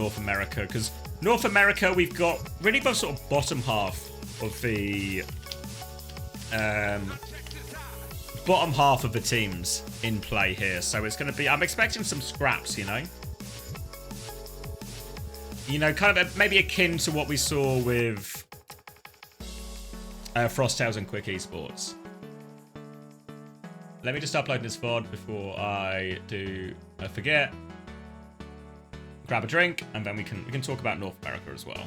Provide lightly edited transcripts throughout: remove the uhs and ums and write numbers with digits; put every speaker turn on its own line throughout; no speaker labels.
North America, because North America, we've got really both sort of bottom half of the teams in play here. So it's going to be, I'm expecting some scraps, you know, kind of maybe akin to what we saw with Frosttails and Quick Esports. Let me just upload this VOD before I do forget. Grab a drink, and then we can talk about North America as well.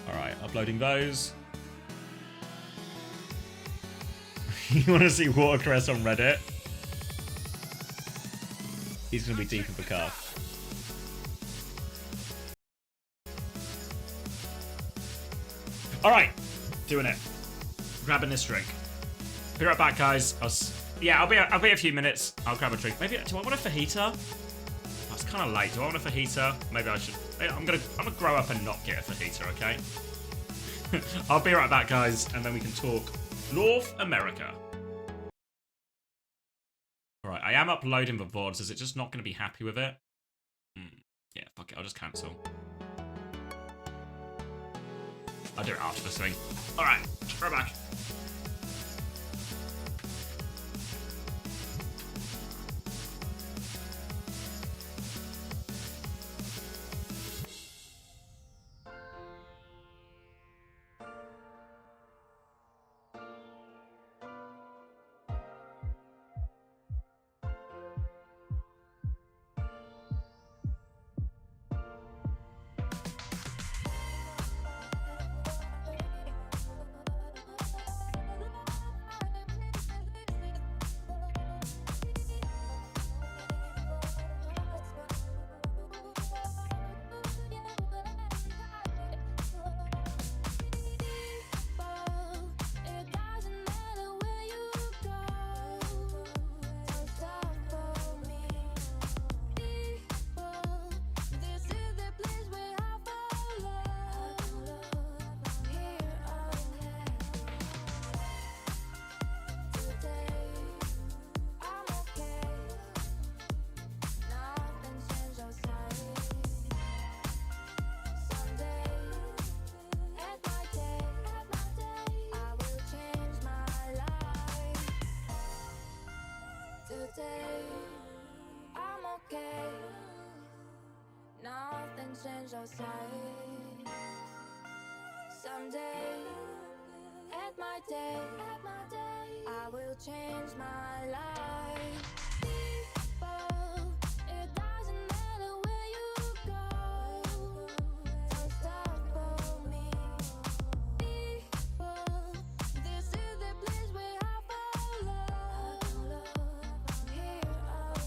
All right, uploading those. You want to see Watercress on Reddit? He's going to be deep in the calf. All right, doing it. Grabbing this drink. Be right back, guys. I'll be a few minutes. I'll grab a drink. Maybe do I want a fajita? That's kind of late. Do I want a fajita? Maybe I should. I'm gonna grow up and not get a fajita. Okay. I'll be right back, guys, and then we can talk North America. All right, I am uploading the VODs. Is it just not going to be happy with it? Yeah, fuck it. I'll just cancel. I'll do it after this thing. All right, right back.
Change outside. Someday, at my day, I will change my life. People, it doesn't matter where you go. Don't stop for me. People, this is the place where I follow. Here I'm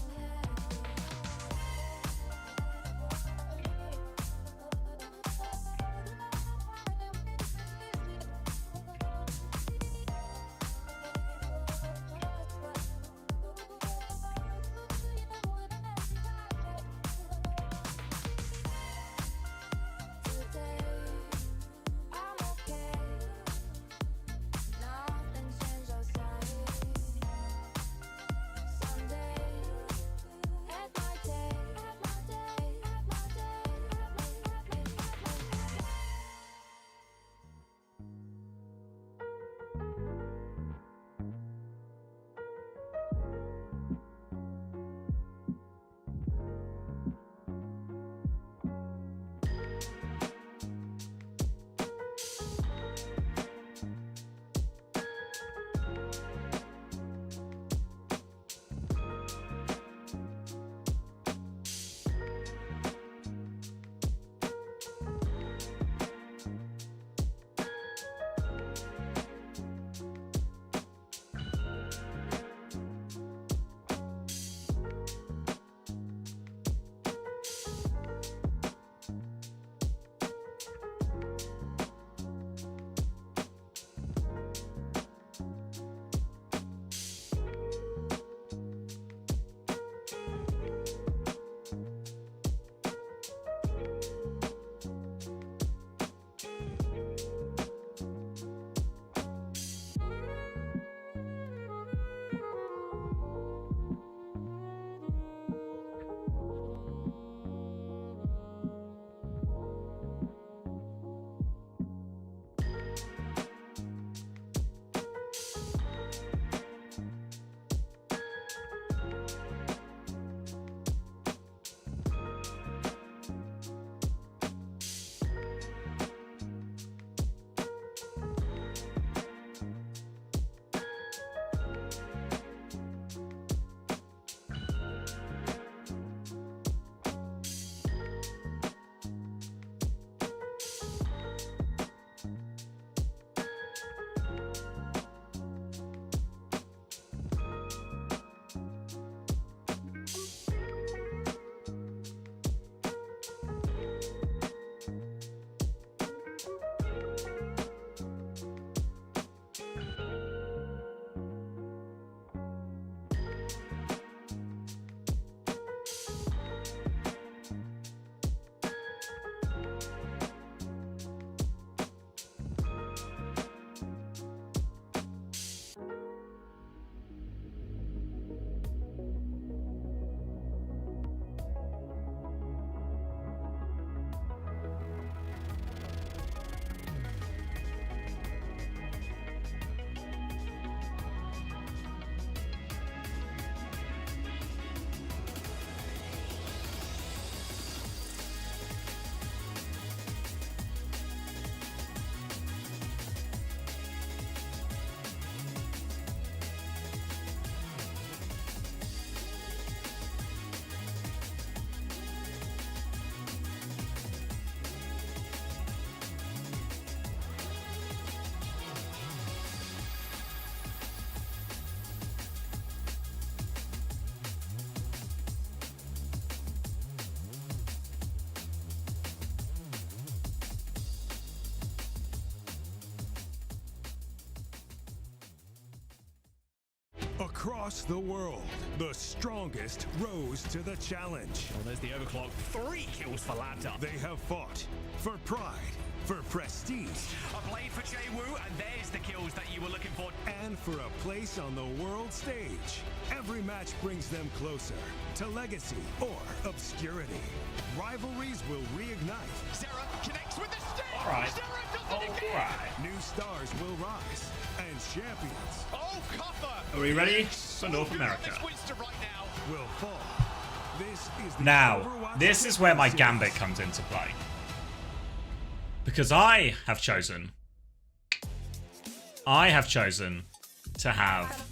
Across the world, the strongest rose to the challenge.
Well, there's the overclock. 3 kills for Laptop.
They have fought for pride, for prestige,
A blade for Jay Wu, and there's the kills that you were looking for.
and for a place on the world stage. Every match brings them closer to legacy or obscurity. Rivalries will reignite.
Zera connects with the stick.
All right.
Zera does
All
it again.
right.
New stars will rise, and champions
Oh, Copper.
Are we ready for North America?
This Winston right now.
will fall. This is the
Now,
Overwatch
this is where my
Series.
gambit comes into play. Because I have chosen to have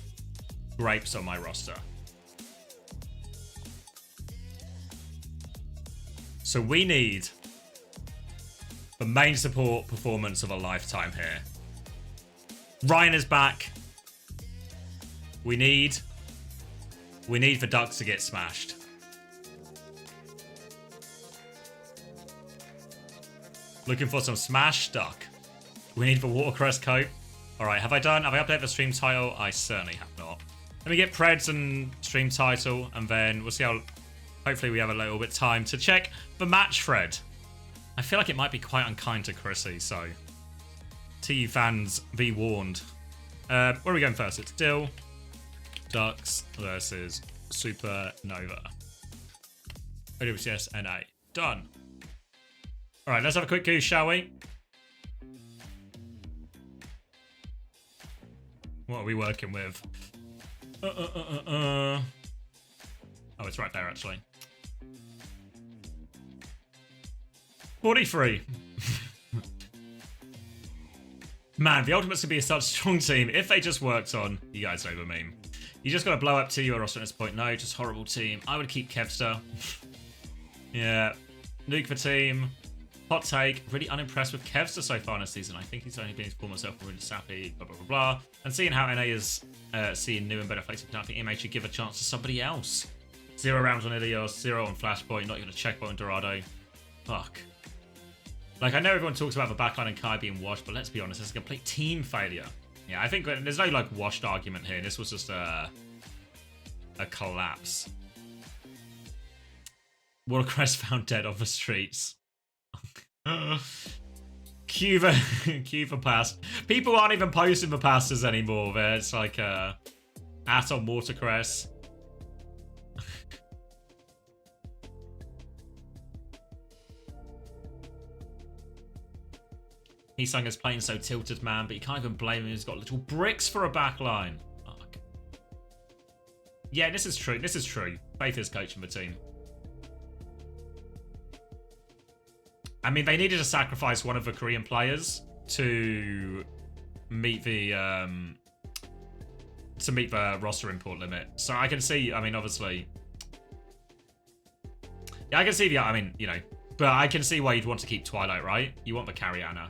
grapes on my roster. So we need the main support performance of a lifetime here. Ryan is back. We need the Ducks to get smashed. Looking for some smash duck. We need the Watercress coat. Alright, have I updated the stream title? I certainly have not. Let me get Preds and stream title, and then we'll see how... Hopefully we have a little bit of time to check the match thread. I feel like it might be quite unkind to Chrissy, so... TU fans, be warned. Where are we going first? It's DhillDucks versus Supernova. OWCS NA. Done. Alright, let's have a quick goose, shall we? What are we working with? Oh, it's right there, actually. 43. Man, the Ultimates could be such a strong team if they just worked on... You guys know the meme. You just got to blow up to your roster at this point. No, just horrible team. I would keep Kevster. Yeah. Nuke the team. Hot take. Really unimpressed with Kevster so far in the season. I think he's only been his former self really sappy, blah, blah, blah, blah. And seeing how NA is seeing new and better faces, I think MH should give a chance to somebody else. 0 rounds on Ilios, 0 on Flashpoint, not even a checkpoint on Dorado. Fuck. Like, I know everyone talks about the backline and Kai being washed, but let's be honest, it's a complete team failure. Yeah, I think there's no, like, washed argument here. This was just a collapse. Watercress found dead on the streets. Cue for past. People aren't even posting the pastas anymore. It's like, at on Watercress. Heesung is playing so tilted, man, but you can't even blame him. He's got little bricks for a backline. Fuck. Yeah, this is true. This is true. Faith is coaching the team. I mean, they needed to sacrifice one of the Korean players to meet the roster import limit. So I can see. I mean, obviously, yeah, I can see the. I mean, you know, but I can see why you'd want to keep Twilight, right? You want the Cariana.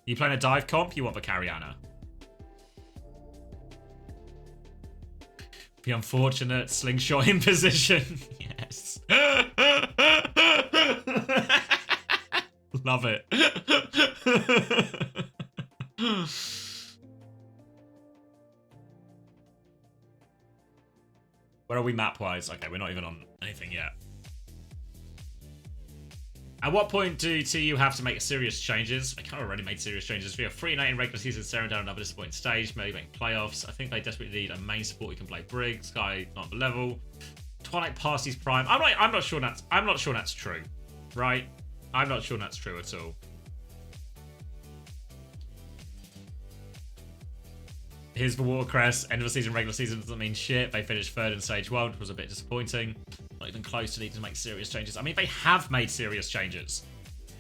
You playing a dive comp, you want the Cariana. The unfortunate slingshot in position. Yes. Love it. Where are we map-wise? Okay, we're not even on anything yet. At what point do TU have to make serious changes? I kind of already made serious changes. We have 3-8 in regular season, staring down another disappointing stage, maybe making playoffs. I think they desperately need a main support who can play Briggs. Sky not the level. Twilight past his prime. I'm not sure that's true. Right? I'm not sure that's true at all. Here's the Watercress. End of the season, regular season doesn't mean shit. They finished 3rd in stage 1, which was a bit disappointing. Not even close to needing to make serious changes. I mean, they have made serious changes.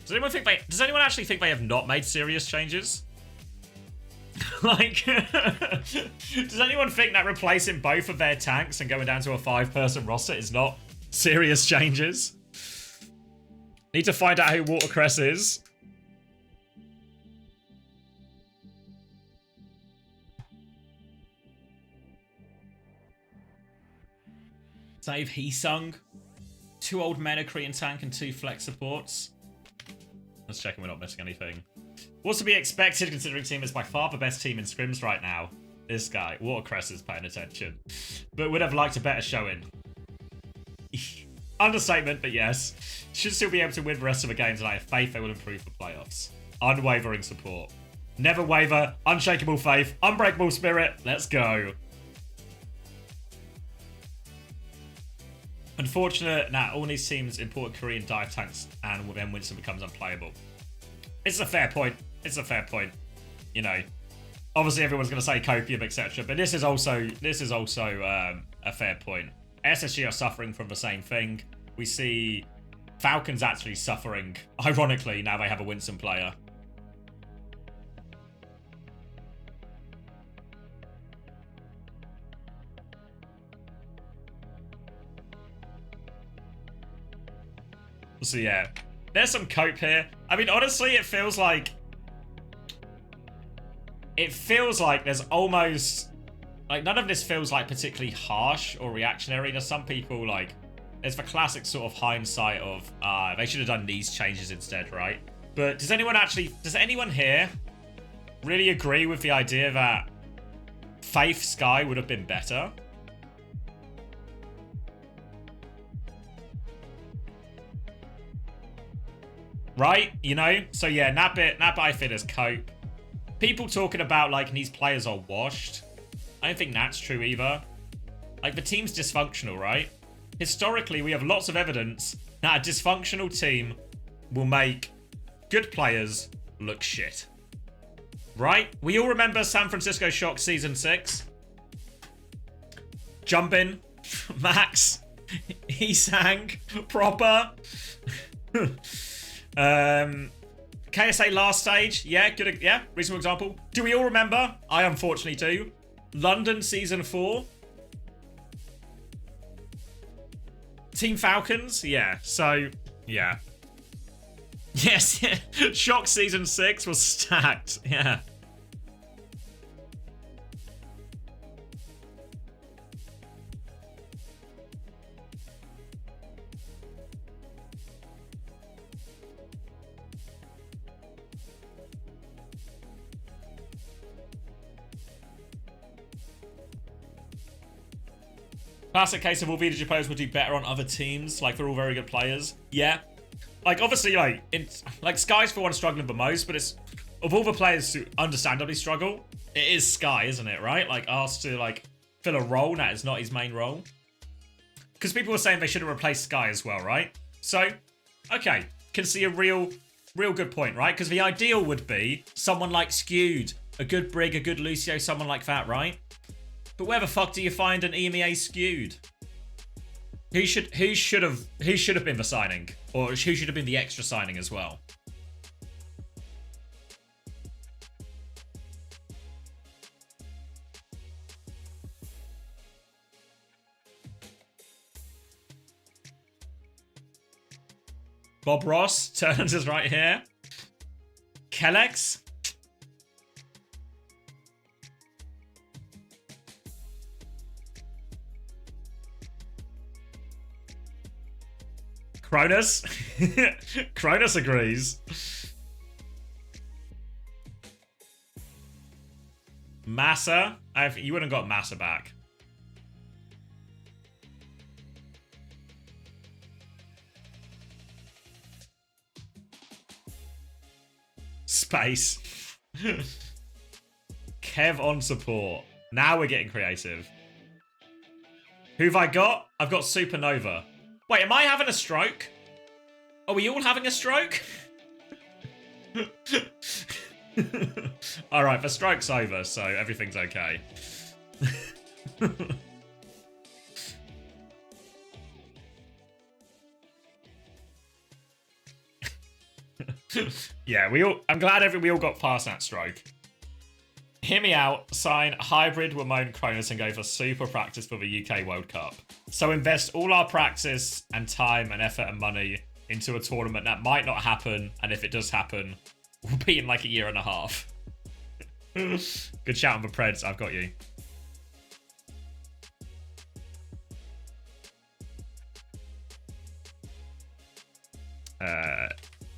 Does anyone actually think they have not made serious changes? Like, does anyone think that replacing both of their tanks and going down to a 5-person roster is not serious changes? Need to find out who Watercress is. Save Heesung. 2 old men, a Korean tank, and 2 flex supports. Let's check we're not missing anything. What's to be expected considering team is by far the best team in scrims right now? This guy. Watercress is paying attention. But would have liked a better showing. Understatement, but yes. Should still be able to win the rest of the games, and I have faith they will improve for playoffs. Unwavering support. Never waver. Unshakable faith. Unbreakable spirit. Let's go. Unfortunate that all these teams import Korean dive tanks and then Winston becomes unplayable. It's a fair point. It's a fair point. You know, obviously everyone's going to say copium, etc. But this is also a fair point. SSG are suffering from the same thing. We see Falcons actually suffering. Ironically, now they have a Winston player. So yeah, there's some cope here. I mean, honestly, it feels like there's almost like none of this feels like particularly harsh or reactionary. There's some people like there's the classic sort of hindsight of they should have done these changes instead, right? But does anyone here really agree with the idea that Faith Sky would have been better? Right? You know? So yeah, that bit I feel is cope. People talking about like these players are washed. I don't think that's true either. Like the team's dysfunctional, right? Historically, we have lots of evidence that a dysfunctional team will make good players look shit. Right? We all remember San Francisco Shock Season 6. Jumpin, Max, Isang, Proper. KSA last stage, yeah, good, yeah, reasonable example. Do we all remember? I unfortunately do. London Season 4. Team Falcons, yeah, so, yeah. Yes, Shock Season 6 was stacked, yeah. Classic case of all VDG players would do better on other teams. Like, they're all very good players. Yeah. Like, obviously, like Sky's for one struggling the most, but it's... Of all the players who understandably struggle, it is Sky, isn't it, right? Like, asked to, like, fill a role that is not his main role. Because people were saying they should have replaced Sky as well, right? So, okay. Can see a real good point, right? Because the ideal would be someone like Skewed. A good Brig, a good Lucio, someone like that, right? But where the fuck do you find an EMEA Skewed? Who should have been the signing? Or who should have been the extra signing as well? Bob Ross, Turns is right here. Kellex. Cronus. Cronus agrees. Massa. You wouldn't got Massa back. Space. Kev on support. Now we're getting creative. Who've I got? I've got Supernova. Wait, am I having a stroke? Are we all having a stroke? Alright, the stroke's over, so everything's okay. Yeah, I'm glad we all got past that stroke. Hear me out, sign Hybrid, Ramon, Cronus and go for super practice for the UK World Cup. So invest all our practice and time and effort and money into a tournament that might not happen, and if it does happen, we'll be in like a year and a half. Good shout on the Preds, I've got you.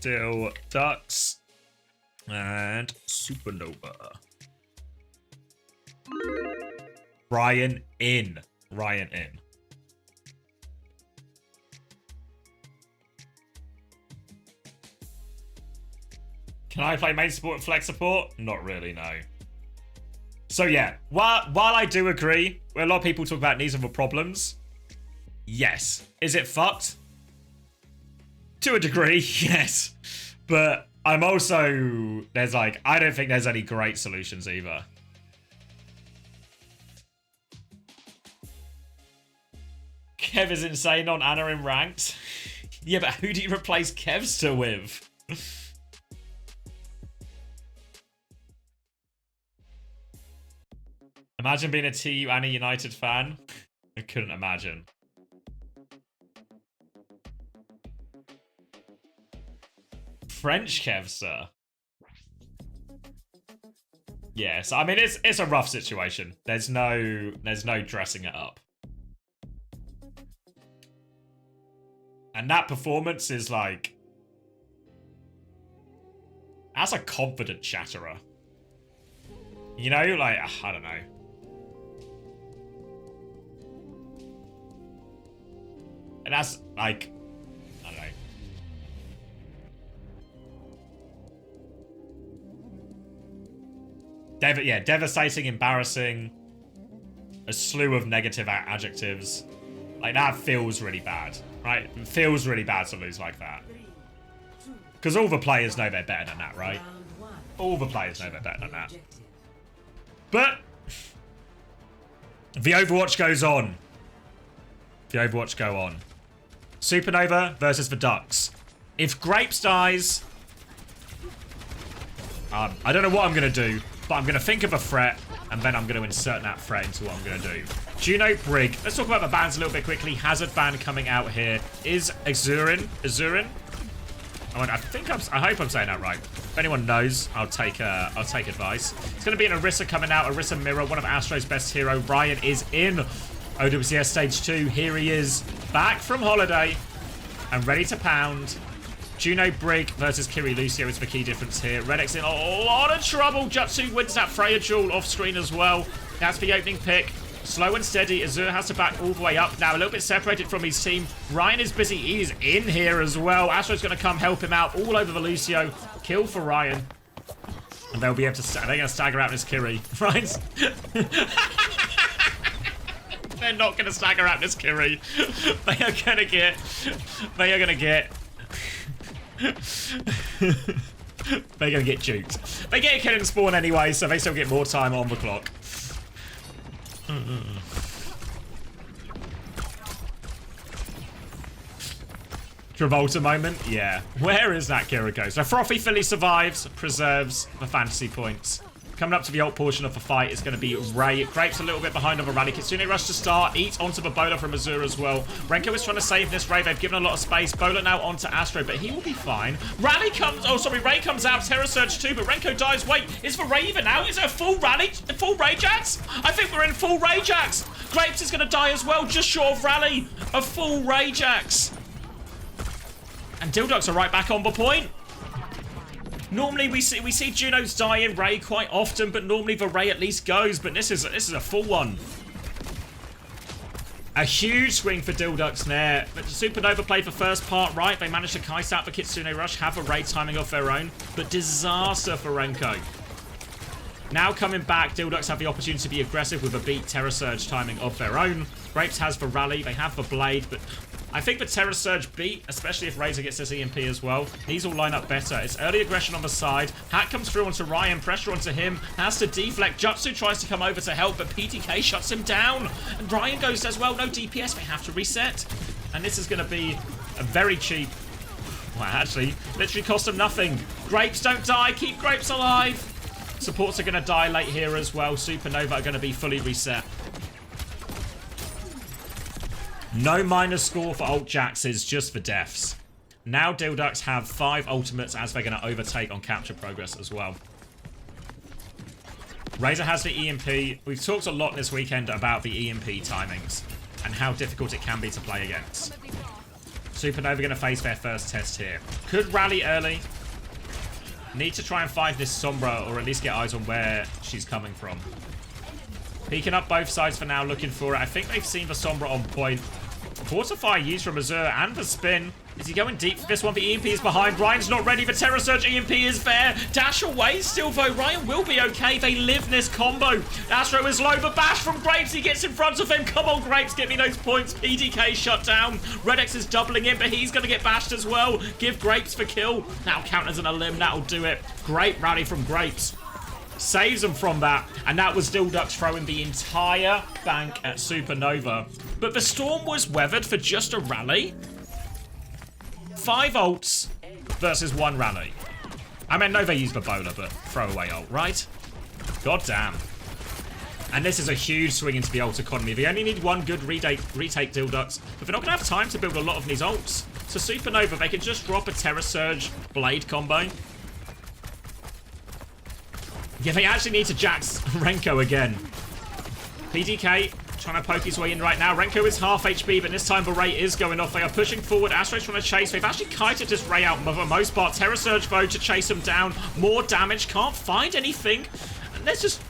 DhillDucks and Supernova. Ryan in. Ryan in. Can I play main support and flex support? Not really, no. So yeah, while I do agree, where a lot of people talk about needs and problems, yes. Is it fucked? To a degree, yes. But I'm also, there's like, I don't think there's any great solutions either. Kev is insane on Anna in ranked. Yeah, but who do you replace Kevster with? Imagine being a TU and a United fan. I couldn't imagine. French Kevster. Yes, I mean it's a rough situation. There's no dressing it up. And that performance is like, that's a confident chatterer. You know, like, I don't know. And that's like, I don't know. Yeah, devastating, embarrassing, a slew of negative adjectives. Like, that feels really bad, right? It feels really bad to lose like that. Because all the players know they're better than that, right? All the players know they're better than that. But the Overwatch goes on. The Overwatch go on. Supernova versus the Ducks. If Grapes dies, I don't know what I'm going to do, but I'm going to think of a threat, and then I'm going to insert that threat into what I'm going to do. Juno Brig. Let's talk about the bans a little bit quickly. Hazard ban coming out here is Azurin. I hope I'm saying that right. If anyone knows, I'll take advice. It's going to be an Orisa coming out. Orisa Mirror, one of Astro's best hero. Ryan is in OWCS Stage 2. Here he is, back from holiday and ready to pound. Juno Brig versus Kiri Lucio is the key difference here. Redx in a lot of trouble. Jutsu wins that Freya duel off screen as well. That's the opening pick. Slow and steady. Azur has to back all the way up. Now a little bit separated from his team. Ryan is busy. He's in here as well. Astro's going to come help him out all over the Lucio. Kill for Ryan. And they'll be able to... They're going to stagger out this Kiri. Ryan's... They're not going to stagger out this Kiri. They are going to get... They're going to get juked. They get a kill and spawn anyway, so they still get more time on the clock. Travolta moment? Yeah. Where is that Kiriko? So Frothy Philly survives, preserves the fantasy points. Coming up to the ult portion of the fight is going to be Ray. Grapes a little bit behind on the rally. Kitsune rush to start. Eats onto the Bola from Azur as well. Renko is trying to save this Ray. They've given a lot of space. Bola now onto Astro, but he will be fine. Rally comes... Oh, sorry. Ray comes out. Terror Surge too, but Renko dies. Wait, is the Ray even out? Is it a full rally? Full Rajax? I think we're in full Rajax. Grapes is going to die as well, just short of rally. A full Rajax. And DhillDucks are right back on the point. Normally we see Juno's die in Ray quite often, but normally the Ray at least goes. But this is a full one. A huge swing for DhillDucks there. But Supernova played the first part right. They managed to kite out the Kitsune Rush, have a Ray timing of their own. But disaster for Renko. Now coming back, DhillDucks have the opportunity to be aggressive with a beat Terror Surge timing of their own. Grapes has the rally, they have the blade, but I think the Terror Surge beat, especially if Razor gets this EMP as well, these all line up better. It's early aggression on the side. Hat comes through onto Ryan, pressure onto him, has to deflect. Jutsu tries to come over to help, but PTK shuts him down. And Ryan goes as well, no DPS, they have to reset. And this is going to be a very cheap... Well, actually, literally cost them nothing. Grapes don't die, keep Grapes alive. Supports are going to die late here as well. Supernova are going to be fully reset. No minus score for ult Jaxes, just for deaths. Now DhillDucks have 5 ultimates as they're going to overtake on capture progress as well. Razor has the EMP. We've talked a lot this weekend about the EMP timings and how difficult it can be to play against. Supernova going to face their first test here. Could rally early. Need to try and find this Sombra, or at least get eyes on where she's coming from. Peeking up both sides for now, looking for it. I think they've seen the Sombra on point. Fortify used from Azure and the spin. Is he going deep for this one? The EMP is behind. Ryan's not ready. The Terror Surge EMP is there. Dash away still, though. Ryan will be okay. They live this combo. Astro is low. The bash from Grapes. He gets in front of him. Come on, Grapes. Get me those points. PDK shut down. Redex is doubling in, but he's going to get bashed as well. Give Grapes the kill. Now counters and a limb. That'll do it. Great rally from Grapes. Saves them from that, and that was DhillDucks throwing the entire bank at Supernova. But the storm was weathered for just a rally. 5 ults versus 1 rally. I mean, no, they used the bowler, but throwaway ult, right? God damn. And this is a huge swing into the ult economy. They only need 1 good retake DhillDucks, but they're not going to have time to build a lot of these ults. So Supernova, they can just drop a Terror Surge Blade combo. Yeah, they actually need to jax Renko again. PDK trying to poke his way in right now. Renko is half HP, but this time the Ray is going off. They are pushing forward. Astro's trying to chase. They've actually kited this Ray out for the most part. Terror Surge, though, to chase him down. More damage. Can't find anything. And there's just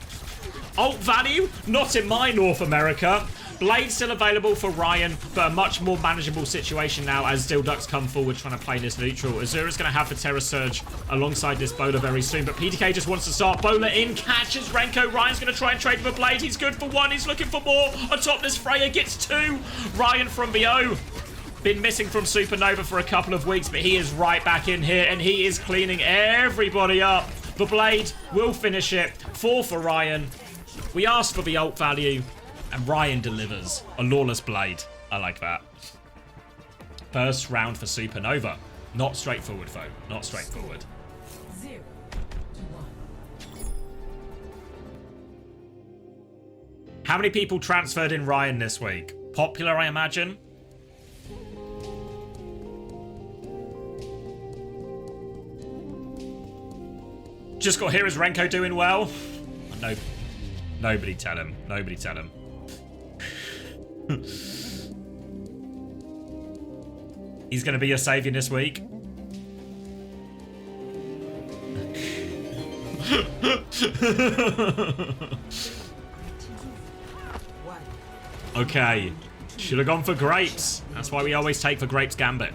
ult value. Not in my North America. Blade still available for Ryan, but a much more manageable situation now as DhillDucks come forward trying to play this neutral. Azure is going to have the Terror Surge alongside this bowler very soon, but PDK just wants to start. Bowler in, catches Renko. Ryan's going to try and trade for Blade. He's good for 1. He's looking for more. On top, this Freya gets 2. Ryan from BO. Been missing from Supernova for a couple of weeks, but he is right back in here, and he is cleaning everybody up. The Blade will finish it. 4 for Ryan. We asked for the ult value. And Ryan delivers a Lawless Blade. I like that. First round for Supernova. Not straightforward, though. Not straightforward.
0 to 1.
How many people transferred in Ryan this week? Popular, I imagine. Just got here. Is Renko doing well? No. Nobody tell him. Nobody tell him. He's going to be your savior this week. Okay. Should have gone for Grapes. That's why we always take for Grapes Gambit.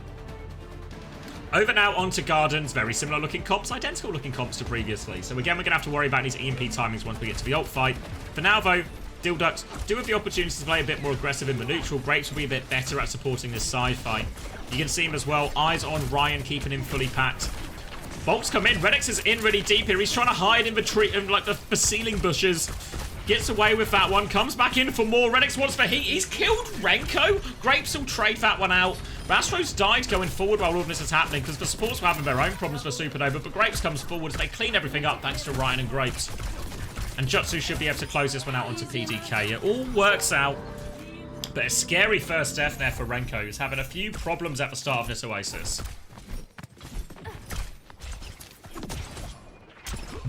Over now onto Gardens. Very similar looking comps. Identical looking comps to previously. So again, we're going to have to worry about these EMP timings once we get to the ult fight. For now, though, DhillDucks do have the opportunity to play a bit more aggressive in the neutral. Grapes will be a bit better at supporting this side fight. You can see him as well. Eyes on Ryan, keeping him fully packed. Bolts come in. Redex is in really deep here. He's trying to hide in the tree, in like the ceiling bushes. Gets away with that one. Comes back in for more. Redex wants the heat. He's killed Renko. Grapes will trade that one out. Rastro's died going forward while all of this is happening because the supports were having their own problems for Supernova, but Grapes comes forward as they clean everything up thanks to Ryan and Grapes. And Jutsu should be able to close this one out onto PDK. It all works out. But a scary first death there for Renko, who's having a few problems at the start of this Oasis.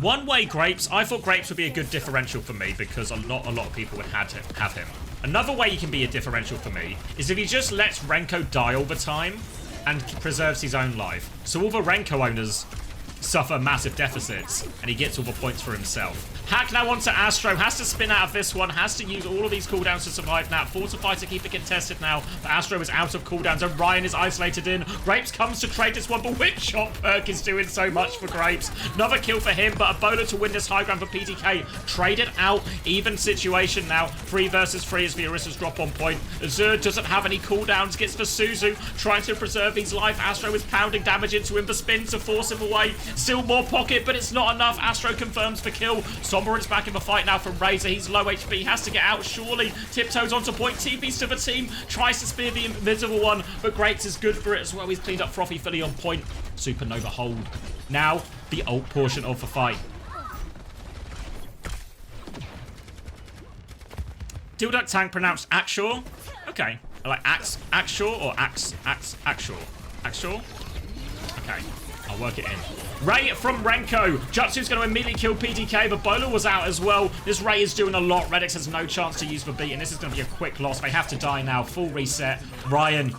One-way Grapes. I thought Grapes would be a good differential for me because not a lot of people would have him. Another way he can be a differential for me is if he just lets Renko die all the time and preserves his own life. So all the Renko owners suffer massive deficits and he gets all the points for himself. Hack now onto Astro, has to spin out of this one, has to use all of these cooldowns to survive now. Fortify to keep it contested now, but Astro is out of cooldowns and Ryan is isolated in. Grapes comes to trade this one, but Whip Shot perk is doing so much for Grapes. Another kill for him, but a bowler to win this high ground for PDK. Trade it out, even situation now. 3 versus 3 as the Orissa's drop on point. Azure doesn't have any cooldowns, gets for Suzu, trying to preserve his life. Astro is pounding damage into him, the spin to force him away. Still more pocket, but it's not enough. Astro confirms the kill. Sombra is back in the fight now from Razor. He's low HP, has to get out surely. Tiptoes onto point, TPs to the team, tries to spear the invisible one, but Grapes is good for it as well. He's cleaned up Frothy fully on point. Supernova hold. Now, the ult portion of the fight. DhillDuck tank pronounced Axhaw. Okay. I like Axhaw or Axhaw. Axhaw? Okay. I'll work it in. Ray from Renko. Jutsu's going to immediately kill PDK. The bowler was out as well. This Ray is doing a lot. Redex has no chance to use the beat, and this is going to be a quick loss. They have to die now. Full reset. Ryan,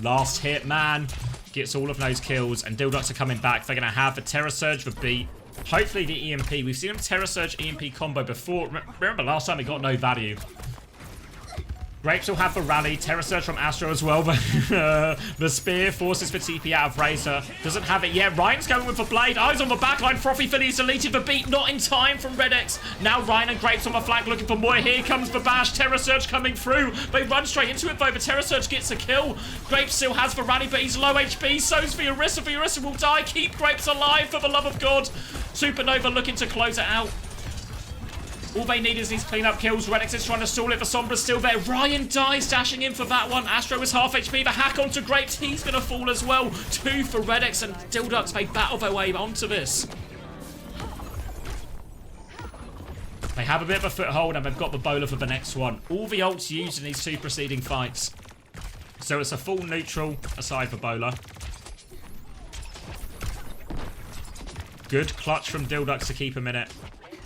last hit, man. Gets all of those kills, and DhillDucks are coming back. They're going to have the Terror Surge, the beat, Hopefully the EMP. We've seen him Terra Surge EMP combo before. Remember last time he got no value. Grapes will have the rally. Terra Surge from Astro as well. But the spear forces for TP out of Razor. Doesn't have it yet. Ryan's going with the blade. Eyes on the backline. Frothy Philly is deleted. The beat not in time from Red X. Now Ryan and Grapes on the flank looking for more. Here comes the bash. Terra Surge coming through. They run straight into it though. But Terra Surge gets a kill. Grapes still has the rally, but he's low HP. So's the Orisa. The Orisa will die. Keep Grapes alive for the love of God. Supernova looking to close it out. All they need is these clean-up kills. Renix is trying to stall it. The Sombra's still there. Ryan dies, dashing in for that one. Astro is half HP. The hack onto Grapes. He's going to fall as well. 2 for Redix, and DhillDucks, they battle their way onto this. They have a bit of a foothold, and they've got the bowler for the next one. All the ults used in these 2 preceding fights. So it's a full neutral, aside for bowler. Good clutch from DhillDucks to keep him in it.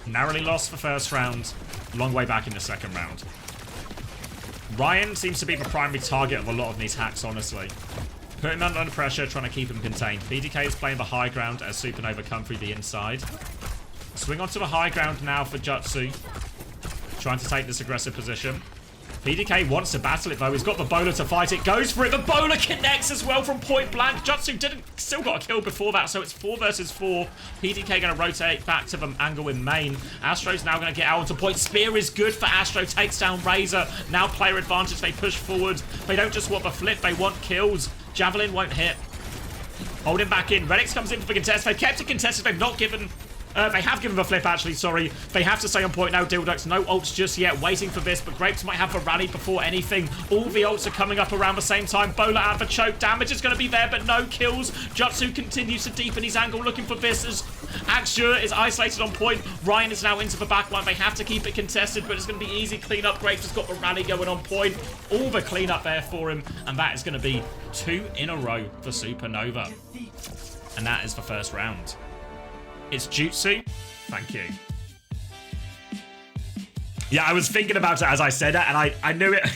Narrowly lost the first round. Long way back in the second round. Ryan seems to be the primary target of a lot of these hacks, honestly. Put him under pressure, trying to keep him contained. BDK is playing the high ground as Supernova come through the inside. Swing onto the high ground now for Jutsu. Trying to take this aggressive position. BDK wants to battle it though. He's got the bowler to fight it. Goes for it. The bowler connects as well from point blank. Jutsu still got a kill before that, so it's 4 versus 4. PDK going to rotate back to the angle in main. Astro's now going to get out onto point. Spear is good for Astro. Takes down Razor. Now player advantage. They push forward. They don't just want the flip. They want kills. Javelin won't hit. Hold him back in. Redix comes in for the contest. They've kept it contested. They've not given... they have given the flip, actually, sorry. They have to stay on point now, DhillDucks. No ults just yet, waiting for this, but Grapes might have a rally before anything. All the ults are coming up around the same time. Bowler out for choke. Damage is going to be there, but no kills. Jutsu continues to deepen his angle, looking for this as Axure is isolated on point. Ryan is now into the back line. They have to keep it contested, but it's going to be easy cleanup. Grapes has got the rally going on point. All the cleanup there for him, and that is going to be 2 in a row for Supernova. And that is the first round. It's Jutsu. Thank you. Yeah, I was thinking about it as I said it, and I knew it.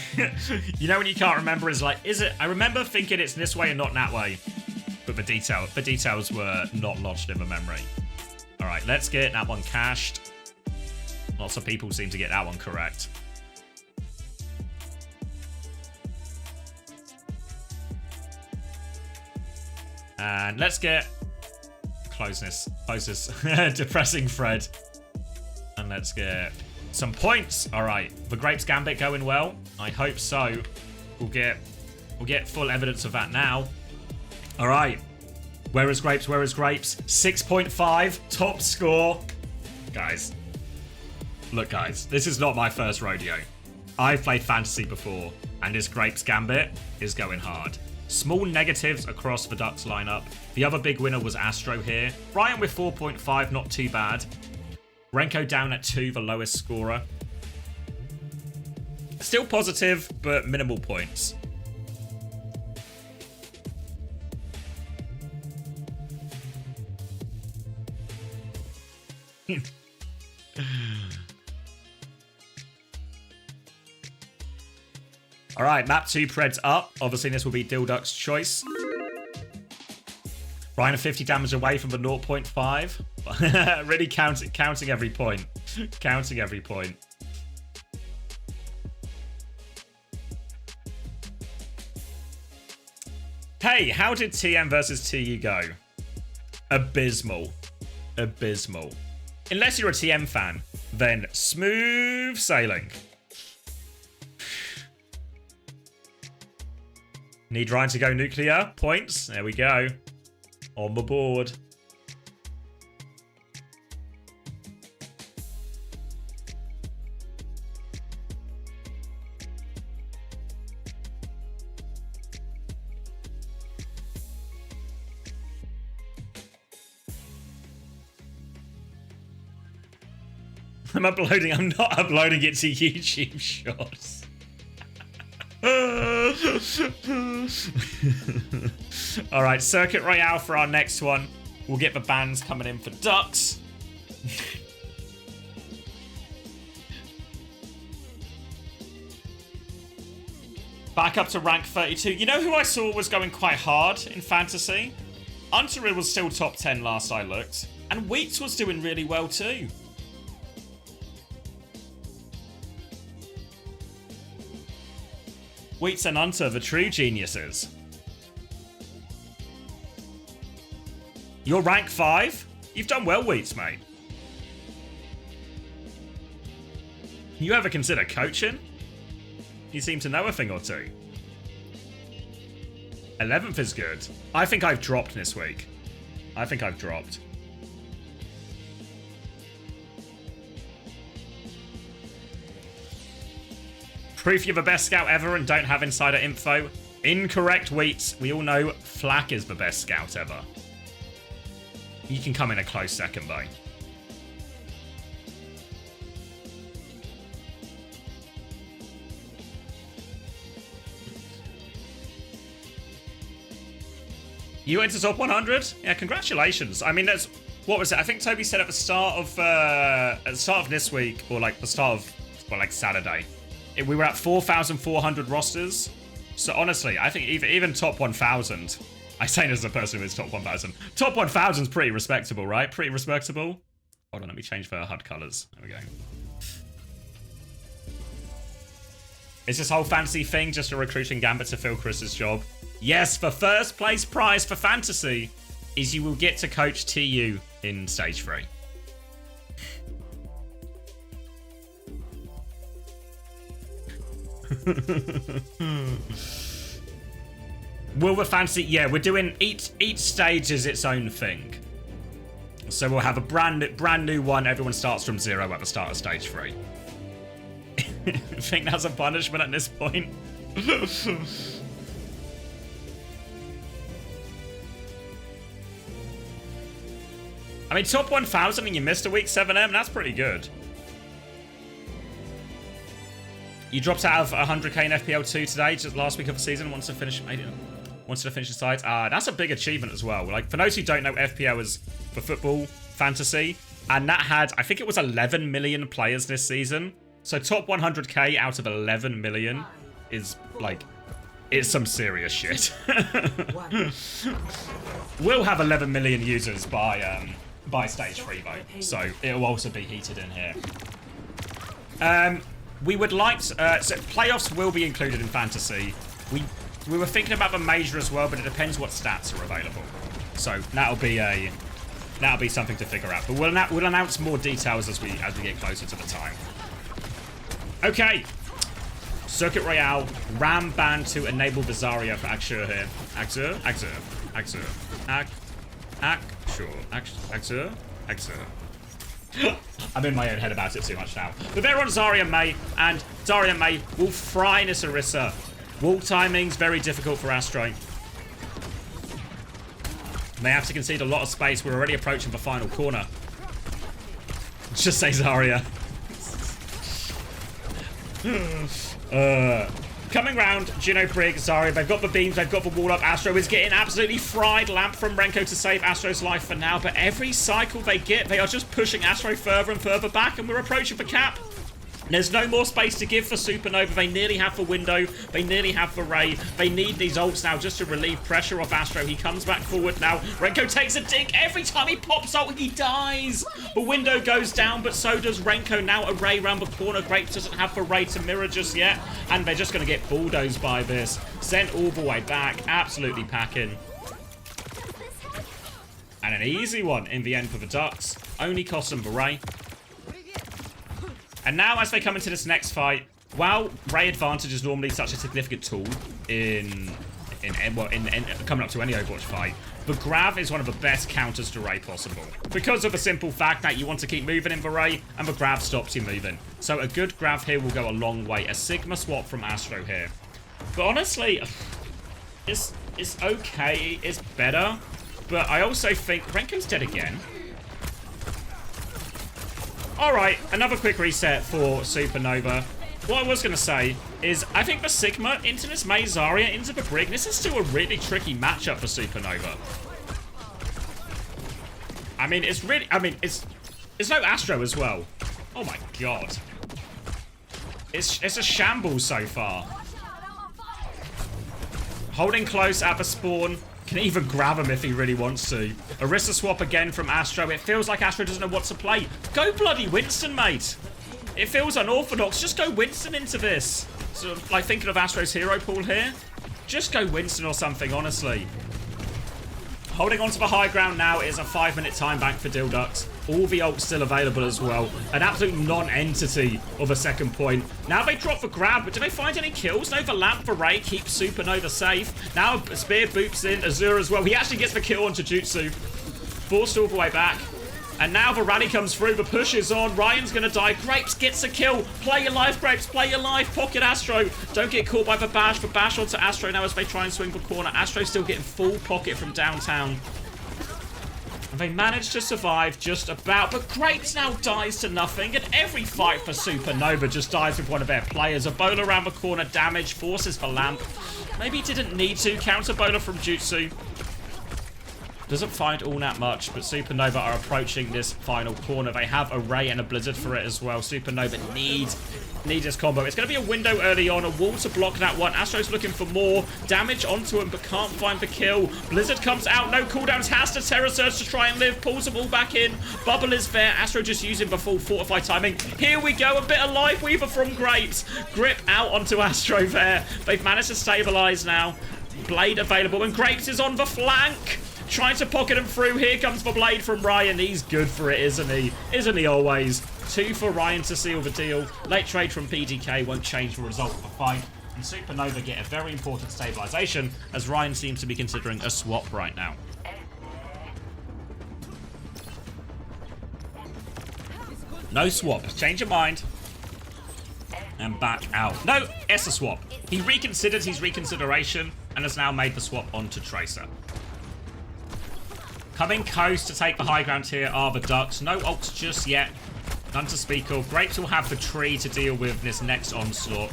You know when you can't remember, is like, is it? I remember thinking it's this way and not that way. But the details were not lodged in the memory. All right, let's get that one cached. Lots of people seem to get that one correct. And let's get closeness, depressing thread. And let's get some points. All right, the Grapes Gambit going well. I hope so. We'll get full evidence of that now. All right, where is Grapes? Where is Grapes? 6.5 top score, guys. Look, guys, this is not my first rodeo. I've played fantasy before, and this Grapes Gambit is going hard. Small negatives across the Ducks lineup. The other big winner was Astro here. Ryan with 4.5, not too bad. Renko down at 2, the lowest scorer. Still positive, but minimal points. All right, map 2 Preds up. Obviously, this will be DhillDucks' choice. Ryan 50 damage away from the 0.5. Really counting every point. Counting every point. Hey, how did TM versus TU go? Abysmal. Abysmal. Unless you're a TM fan, then smooth sailing. Need Ryan to go nuclear. Points. There we go. On the board. I'm uploading. I'm not uploading it to YouTube Shorts. All right, Circuit Royale for our next one. We'll get the bands coming in for Ducks. Back up to rank 32. You know who I saw was going quite hard in fantasy? Unteril was still top 10 last I looked. And Wheats was doing really well too. Wheats and Unter, the true geniuses. You're rank 5? You've done well, Wheats, mate. You ever consider coaching? You seem to know a thing or two. 11th is good. I think I've dropped this week. I think I've dropped. Proof you're the best scout ever and don't have insider info? Incorrect, Wheats. We all know Flack is the best scout ever. You can come in a close second, though. You went to top 100? Yeah, congratulations. I mean, that's what was it? I think Toby said at the start of this week, or like the start of, well, like Saturday, we were at 4,400 rosters. So honestly, I think even top 1,000. I say this as a person who is top 1,000. Top 1,000 is pretty respectable, right? Pretty respectable. Hold on, let me change the HUD colors. There we go. Is this whole fantasy thing just a recruiting gambit to fill Chris's job? Yes, the first place prize for fantasy is you will get to coach TU in stage 3. Will the fantasy... Yeah, we're doing... Each stage is its own thing. So we'll have a brand new one. Everyone starts from 0 at the start of stage 3. I think that's a punishment at this point. I mean, top 1,000 and you missed a week 7M, that's pretty good. You dropped out of 100k in FPL2 today, just last week of the season, wanted to finish the side. That's a big achievement as well. Like, for those who don't know, FPL is for football fantasy, and that had, I think it was 11 million players this season. So top 100k out of 11 million is, like, it's some serious shit. We'll have 11 million users by stage 3 though, so it'll also be heated in here. We would like to, so playoffs will be included in fantasy. We were thinking about the major as well, but it depends what stats are available. So that'll be something to figure out. But we'll announce more details as we get closer to the time. Okay. Circuit Royale, Ram ban to enable the Zarya for Axur here. Axur. I'm in my own head about it too much now. But they're on Zarya Mei, and Zarya Mei will fry this Orisa. Wall timing's very difficult for Astro. They have to concede a lot of space. We're already approaching the final corner. Just say Zarya. Coming round, Juno, Brig, Zarya, they've got the beams, they've got the wall up. Astro is getting absolutely fried. Lamp from Renko to save Astro's life for now, but every cycle they get, they are just pushing Astro further and further back, and we're approaching the cap. There's no more space to give for Supernova. They nearly have the window. They nearly have the Ray. They need these ults now just to relieve pressure off Astro. He comes back forward now. Renko takes a dink. Every time he pops ult, he dies. The window goes down, but so does Renko. Now a Ray around the corner. Grapes doesn't have the Ray to mirror just yet. And they're just going to get bulldozed by this. Sent all the way back. Absolutely packing. And an easy one in the end for the Ducks. Only cost them the Ray. And now, as they come into this next fight, while Ray Advantage is normally such a significant tool in coming up to any Overwatch fight, the Grav is one of the best counters to Ray possible. Because of the simple fact that you want to keep moving in the Ray, and the Grav stops you moving. So a good Grav here will go a long way. A Sigma swap from Astro here. But honestly, it's okay. It's better. But I also think Renko's dead again. Alright, another quick reset for Supernova. What I was going to say is, I think the Sigma into this Mei Zarya into the Brig, this is still a really tricky matchup for Supernova. I mean, it's no Astro as well. Oh my god. It's a shambles so far. Holding close at the spawn. Can even grab him if he really wants to. Orisa swap again from Astro. It feels like Astro doesn't know what to play. Go bloody Winston, mate. It feels unorthodox. Just go Winston into this. So, like, thinking of Astro's hero pool here. Just go Winston or something, honestly. Holding on to the high ground now is a 5-minute time bank for DhillDucks. All the ults still available as well. An absolute non-entity of a second point. Now they drop the grab, but do they find any kills? No, the lamp for Ray keeps Supernova safe. Now Spear boops in Azure as well. He actually gets the kill onto Jutsu. Forced all the way back. And now the rally comes through. The push is on. Ryan's going to die. Grapes gets a kill. Play your life, Grapes. Play your life. Pocket Astro. Don't get caught by the bash. The bash onto Astro now as they try and swing the corner. Astro's still getting full pocket from downtown. And they managed to survive just about. But Grapes now dies to nothing. And every fight for Supernova just dies with one of their players. A bowler around the corner. Damage. Forces the lamp. Maybe he didn't need to. Counter bowler from Jutsu. Doesn't find all that much, but Supernova are approaching this final corner. They have a Ray and a Blizzard for it as well. Supernova needs this combo. It's going to be a window early on, a wall to block that one. Astro's looking for more damage onto him, but can't find the kill. Blizzard comes out, no cooldowns, has to Terror Surge to try and live, pulls them all back in. Bubble is there. Astro just using the full fortify timing. Here we go, a bit of Life Weaver from Grapes. Grip out onto Astro there. They've managed to stabilize now. Blade available, and Grapes is on the flank. Trying to pocket him through. Here comes the blade from Ryan. He's good for it, isn't he? Isn't he always? 2 for Ryan to seal the deal. Late trade from PDK won't change the result of the fight. And Supernova get a very important stabilization as Ryan seems to be considering a swap right now. No swap. Change your mind. And back out. No, it's a swap. He reconsidered his reconsideration and has now made the swap onto Tracer. Coming coast to take the high ground here are the Ducks. No ults just yet. None to speak of. Grapes will have the tree to deal with this next onslaught.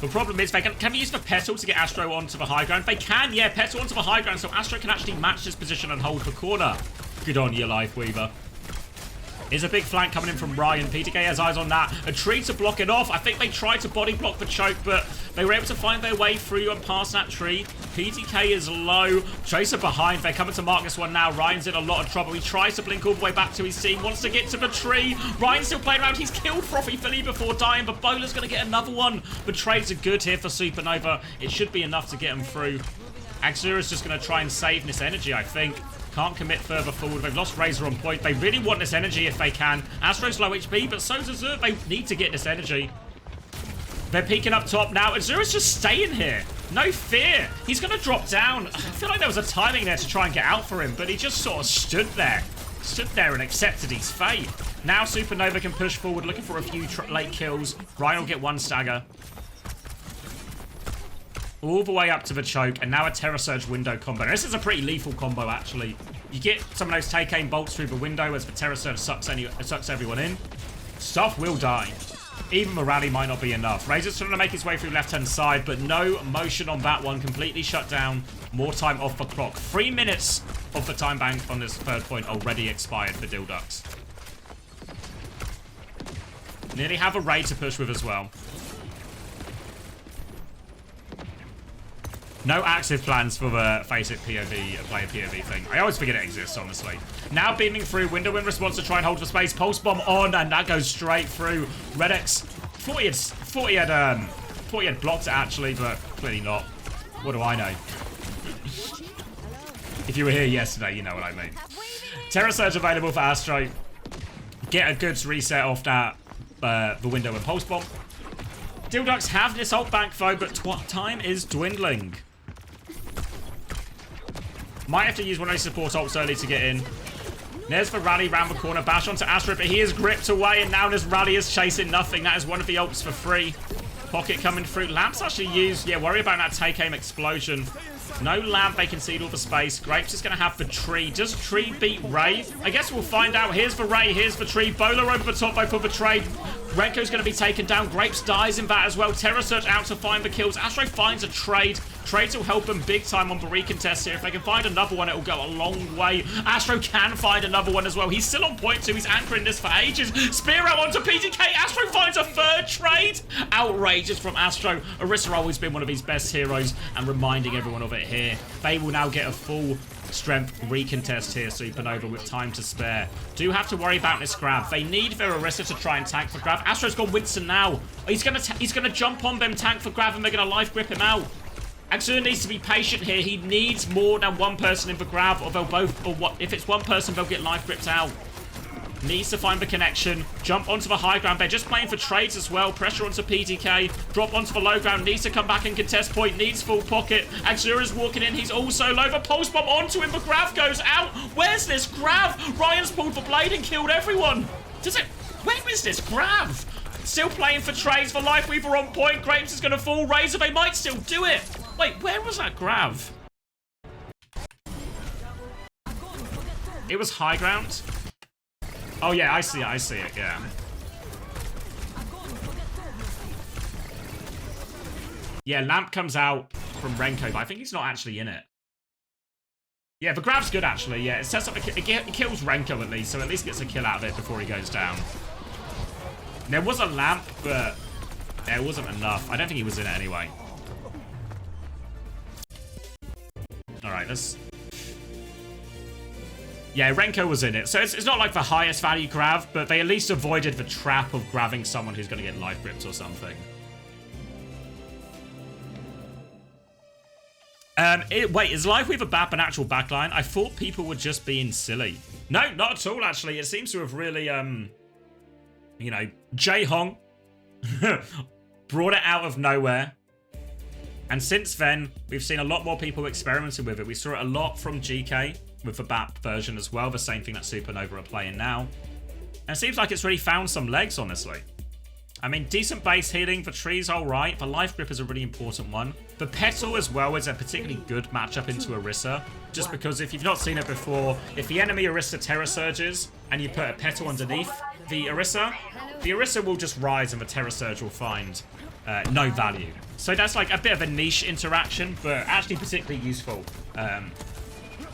The problem is, can they use the Petal to get Astro onto the high ground? They can, yeah. Petal onto the high ground, so Astro can actually match this position and hold the corner. Good on you, Life Weaver. Is a big flank coming in from Ryan. PTK has eyes on that. A tree to block it off. I think they tried to body block the choke, but they were able to find their way through and past that tree. PTK is low. Tracer behind. They're coming to mark this one now. Ryan's in a lot of trouble. He tries to blink all the way back to his team. Wants to get to the tree. Ryan's still playing around. He's killed Frothy Philly before dying, but Bowler's going to get another one. The trades are good here for Supernova. It should be enough to get him through. Axura's just going to try and save this energy, I think. Can't commit further forward. They've lost Razor on point. They really want this energy if they can. Astro's low HP, but so's Azure. They need to get this energy. They're peeking up top now. Azure's just staying here. No fear. He's going to drop down. I feel like there was a timing there to try and get out for him, but he just sort of stood there. Stood there and accepted his fate. Now Supernova can push forward, looking for a few late kills. Ryan will get one stagger. All the way up to the choke, and now a Terror Surge window combo. Now, this is a pretty lethal combo, actually. You get some of those take aim bolts through the window as the Terror Surge sucks everyone in. Stuff will die. Even the rally might not be enough. Razor's trying to make his way through left-hand side, but no motion on that one. Completely shut down. More time off the clock. 3 minutes of the time bank on this third point already expired for DhillDucks. Nearly have a raid to push with as well. No active plans for the Face It POV, player POV thing. I always forget it exists, honestly. Now beaming through, window in response to try and hold for space. Pulse bomb on, and that goes straight through. Redx, thought he had blocked it actually, but clearly not. What do I know? If you were here yesterday, you know what I mean. Terror Surge available for Astro. Get a good reset off that the window and pulse bomb. DhillDucks have this ult bank though, but time is dwindling. Might have to use one of those support ults early to get in. There's the rally round the corner. Bash onto Astro, but he is gripped away, and now this rally is chasing nothing. That is one of the ults for free. Pocket coming through. Lamp's actually used. Yeah, worry about that take aim explosion. No lamp, they concede all the space. Grapes is going to have the tree. Does tree beat Ray? I guess we'll find out. Here's the Ray, here's the tree. Bowler over the top both for the trade. Renko's going to be taken down. Grapes dies in that as well. Terror Surge out to find the kills. Astro finds a trade. Trades will help them big time on the recontest here. If they can find another one, it will go a long way. Astro can find another one as well. He's still on point 2. He's anchoring this for ages. Spear out onto PTK. Astro finds a third trade. Outrageous from Astro. Orisa always been one of his best heroes, and reminding everyone of it here. They will now get a full strength recontest here, Supernova, with time to spare. Do have to worry about this grab. They need their Orisa to try and tank for grab. Astro's got Winston now. He's gonna jump on them, tank for grab, and they're gonna life grip him out. Axur needs to be patient here. He needs more than one person in the grab, or they'll both, or what? If it's one person, they'll get life gripped out. Needs to find the connection. Jump onto the high ground. They're just playing for trades as well. Pressure onto PTK. Drop onto the low ground. Needs to come back and contest point. Needs full pocket. Axur is walking in. He's also low. The pulse bomb onto him. The grab goes out. Where's this grab? Ryan's pulled the blade and killed everyone. Where is this grab? Still playing for trades. For Lifeweaver on point. Grapes is going to fall. Razor, they might still do it. Wait, where was that grab? It was high ground. Oh yeah, I see it, yeah. Yeah, Lamp comes out from Renko, but I think he's not actually in it. Yeah, the grab's good actually, yeah. It sets up it kills Renko at least, so at least gets a kill out of it before he goes down. There was a Lamp, but there wasn't enough. I don't think he was in it anyway. Alright, let's... Yeah, Renko was in it. So it's not like the highest value grab, but they at least avoided the trap of grabbing someone who's going to get life gripped or something. Wait, is Lifeweaver BAP an actual backline? I thought people were just being silly. No, not at all, actually. It seems to have really, you know, Jae-Hong brought it out of nowhere. And since then, we've seen a lot more people experimenting with it. We saw it a lot from GK with the BAP version as well, the same thing that Supernova are playing now. And it seems like it's really found some legs, honestly. I mean, decent base healing, the tree's alright, the life grip is a really important one. The Petal as well is a particularly good matchup into Orisa, just because if you've not seen it before, if the enemy Orisa Terror Surges and you put a Petal underneath the Orisa will just rise and the Terror Surge will find no value. So that's like a bit of a niche interaction, but actually particularly useful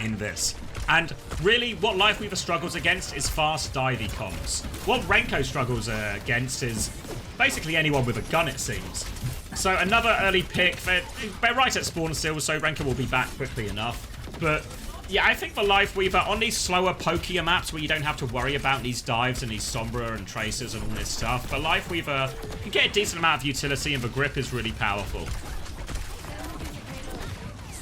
in this. And really, what Lifeweaver struggles against is fast divey comms. What Renko struggles against is basically anyone with a gun, it seems. So another early pick. They're right at spawn still, so Renko will be back quickly enough. But yeah, I think for Lifeweaver, on these slower, pokier maps where you don't have to worry about these dives and these Sombra and Tracers and all this stuff, but Lifeweaver can get a decent amount of utility and the grip is really powerful.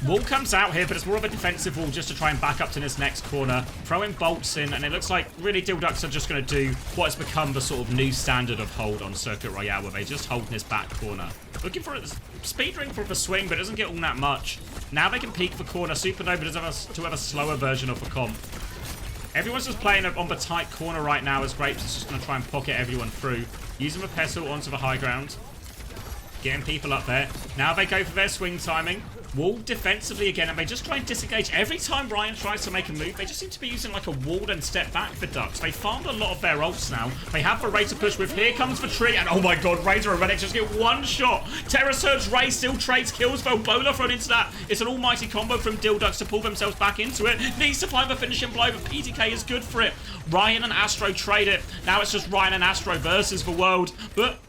Wall comes out here, but it's more of a defensive wall just to try and back up to this next corner. Throwing bolts in, and it looks like really DhillDucks are just going to do what has become the sort of new standard of hold on Circuit Royale, where they just hold in this back corner. Looking for a speed ring for the swing, but it doesn't get all that much. Now they can peek the corner. Supernova does have a slower version of the comp. Everyone's just playing on the tight corner right now as Grapes is just going to try and pocket everyone through. Using the pestle onto the high ground. Getting people up there. Now they go for their swing timing. Wall defensively again, and they just try and disengage. Every time Ryan tries to make a move, they just seem to be using like a wall and step back for Ducks. They farmed a lot of their ults now. They have the Ray to push with. Here comes the tree, and oh my god, Razor and Renix just get one shot. Terror Surge Ray still trades kills. Velbola thrown into that. It's an almighty combo from DhillDucks to pull themselves back into it. Needs to find the finishing blow, but PTK is good for it. Ryan and Astro trade it. Now it's just Ryan and Astro versus the world, but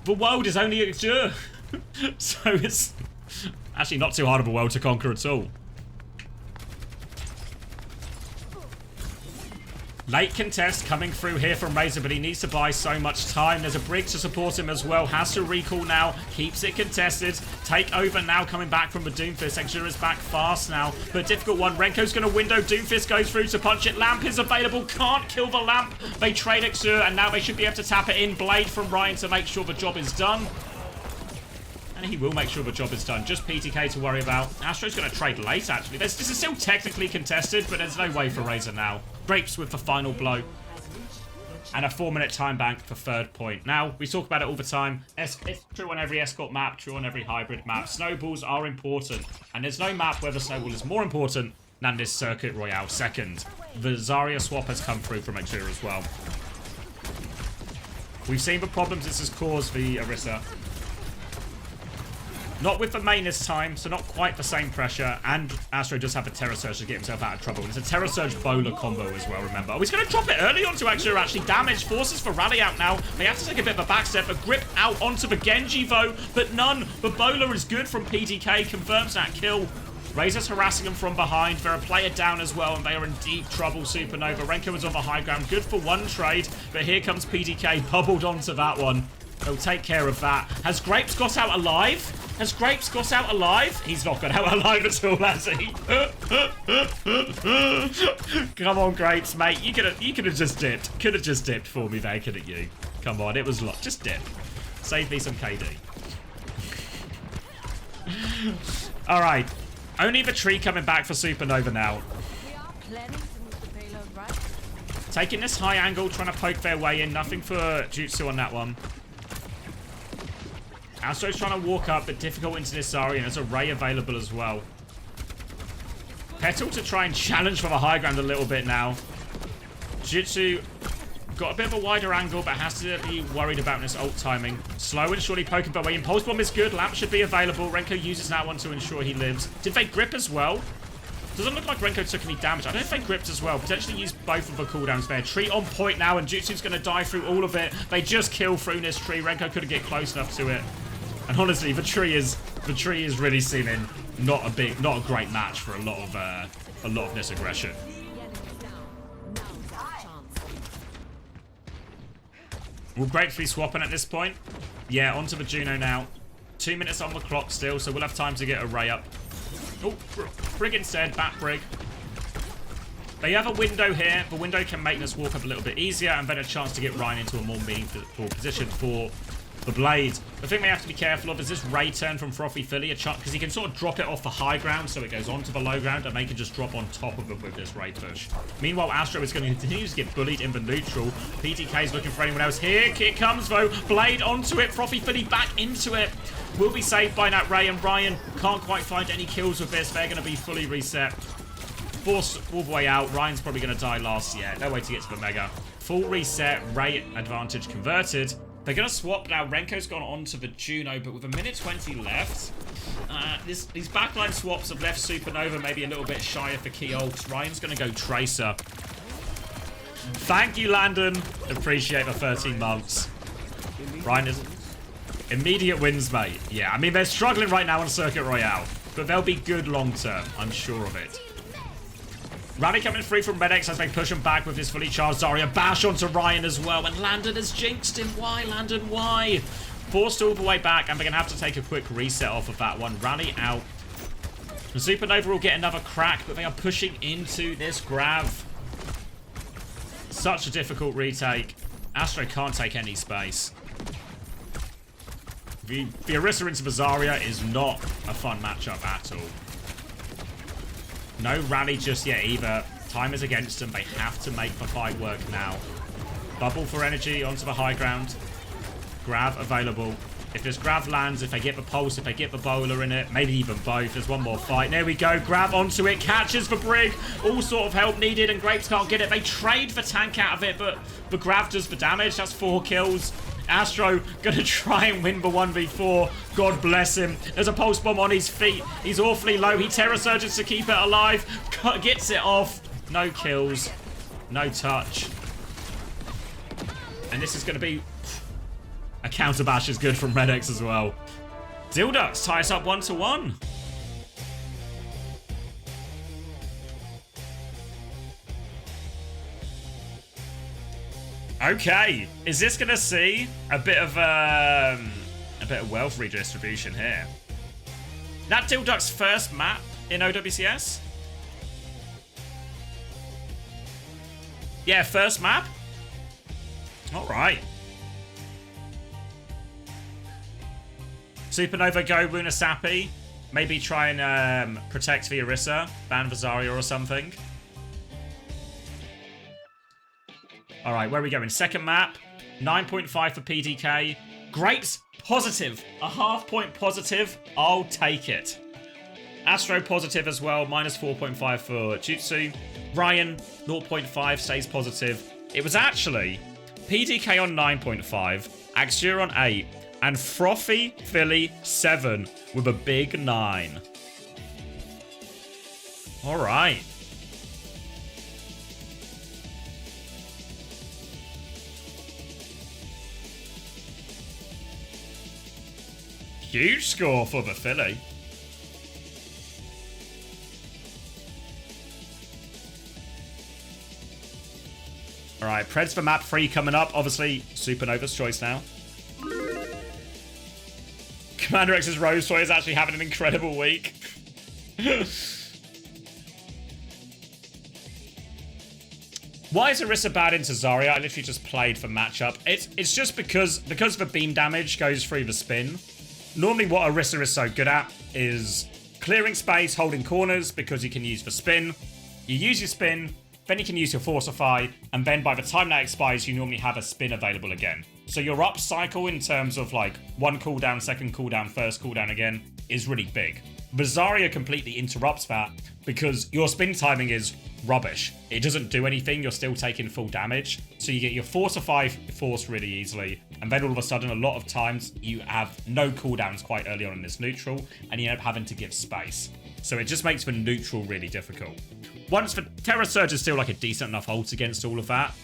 the world is only Axur. So it's actually not too hard of a world to conquer at all. Late contest coming through here from Razor, but he needs to buy so much time. There's a Brig to support him as well. Has to recall now. Keeps it contested. Take over now coming back from the Doomfist. Axur is back fast now, but difficult one. Renko's going to window. Doomfist goes through to punch it. Lamp is available. Can't kill the Lamp. They trade Axur, and now they should be able to tap it in. Blade from Ryan to make sure the job is done. And he will make sure the job is done. Just PTK to worry about. Astro's going to trade late, actually. This is still technically contested, but there's no way for Razor now. Grapes with the final blow. And a 4-minute time bank for third point. Now, we talk about it all the time. It's true on every escort map, true on every hybrid map. Snowballs are important. And there's no map where the snowball is more important than this Circuit Royale second. The Zarya swap has come through from Axur as well. We've seen the problems this has caused the Orisa. Not with the main this time, so not quite the same pressure. And Astro does have a Terror Surge to get himself out of trouble. And it's a Terror Surge Bowler combo as well, remember. Oh, he's going to drop it early on to actually damage. Forces for Rally out now. They have to take a bit of a back step. A grip out onto the Genji, though. But none. The Bowler is good from PDK. Confirms that kill. Razor's harassing them from behind. They're a player down as well, and they are in deep trouble, Supernova. Renko is on the high ground. Good for one trade. But here comes PDK. Bubbled onto that one. They'll take care of that. Has Grapes got out alive? Has Grapes got out alive? He's not got out alive at all, has he? Come on, Grapes, mate. You could have just dipped. Could have just dipped for me there, couldn't you? Come on, it was locked. Just dip. Save me some KD. All right. Only the tree coming back for Supernova now.
We are planning to move the payload, right?
Taking this high angle, trying to poke their way in. Nothing for Jutsu on that one. Astro's trying to walk up, but difficult into this area, and there's a Ray available as well. Petal to try and challenge for the high ground a little bit now. Jutsu got a bit of a wider angle, but has to be worried about this ult timing. Slow and surely poking their way in. Pulse Bomb is good. Lamp should be available. Renko uses that one to ensure he lives. Did they grip as well? Doesn't look like Renko took any damage. I don't know if they gripped as well. Potentially used both of the cooldowns there. Tree on point now, and Jutsu's going to die through all of it. They just kill through this tree. Renko couldn't get close enough to it. And honestly, the tree is really seeming not a great match for a lot of this aggression. Will Grapes be swapping at this point? Yeah, onto the Juno now. 2 minutes on the clock still, so we'll have time to get a Ray up. Oh, Brig instead, Bat Brig. They have a window here. The window can make this walk up a little bit easier, and then a chance to get Ryan into a more meaningful position for the Blade. The thing they have to be careful of is this Ray turn from Frothy Philly, a chunk, because he can sort of drop it off the high ground, so it goes onto the low ground, and they can just drop on top of it with this Ray push. Meanwhile, Astro is going to continue to get bullied in the neutral. PTK is looking for anyone else. Here it comes, though. Blade onto it. Frothy Philly back into it. Will be saved by that Ray, and Ryan can't quite find any kills with this. They're going to be fully reset. Forced all the way out. Ryan's probably going to die last. Yeah, no way to get to the Mega. Full reset. Ray advantage converted. They're going to swap now. Renko's gone on to the Juno, but with a minute 20 left, these backline swaps have left Supernova maybe a little bit shy of the key ults. Ryan's going to go Tracer. Thank you, Landon. Appreciate the 13 months. Ryan is... Immediate wins, mate. Yeah, I mean, they're struggling right now on Circuit Royale, but they'll be good long term. I'm sure of it. Rally coming free from Red X as they push him back with his fully charged Zarya. Bash onto Ryan as well, and Landon has jinxed him. Why, Landon? Why? Forced all the way back, and they're going to have to take a quick reset off of that one. Rally out. The Supernova will get another crack, but they are pushing into this Grav. Such a difficult retake. Astro can't take any space. The Orisa into the Zarya is not a fun matchup at all. No rally just yet either. Time is against them. They have to make the fight work now. Bubble for energy onto the high ground. Grav available. If this Grav lands, if they get the pulse, if they get the bowler in it, maybe even both. There's one more fight. There we go. Grab onto it. Catches the Brig. All sort of help needed, and Grapes can't get it. They trade the tank out of it, but the Grav does the damage. That's 4 kills. Astro gonna try and win the 1v4. God bless him. There's a pulse bomb on his feet. He's awfully low. He Terror Surges to keep it alive. Gets it off. No kills. No touch. And this is gonna be... A counter bash is good from Red X as well. DhillDucks tie us up 1-1. Okay, is this gonna see a bit of wealth redistribution here? That DhillDucks' first map in OWCS? Yeah, first map. All right. Supernova go Runasapi. Maybe try and protect the Orisa, ban Zarya or something. All right, where are we going? Second map, 9.5 for PDK. Grapes, positive. A half point positive. I'll take it. Astro positive as well, minus 4.5 for Jutsu. Ryan, 0.5 stays positive. It was actually PDK on 9.5, Axure on 8, and Frothy Philly 7 with a big 9. All right. Huge score for the Philly. All right, Preds for map 3 coming up. Obviously, Supernova's choice now. Commander X's Rose Toy is actually having an incredible week. Why is Orisa bad into Zarya? I literally just played for matchup. It's just because the beam damage goes through the spin. Normally what Orisa is so good at is clearing space, holding corners, because you can use the spin. You use your spin, then you can use your Fortify, and then by the time that expires, you normally have a spin available again. So your up cycle in terms of like 1 cooldown, 2nd cooldown, 1st cooldown again is really big. But Zarya completely interrupts that because your spin timing is rubbish. It doesn't do anything, you're still taking full damage. So you get your Fortify force really easily, and then all of a sudden a lot of times you have no cooldowns quite early on in this neutral, and you end up having to give space. So it just makes the neutral really difficult. Once the Terra Surge is still like a decent enough ult against all of that.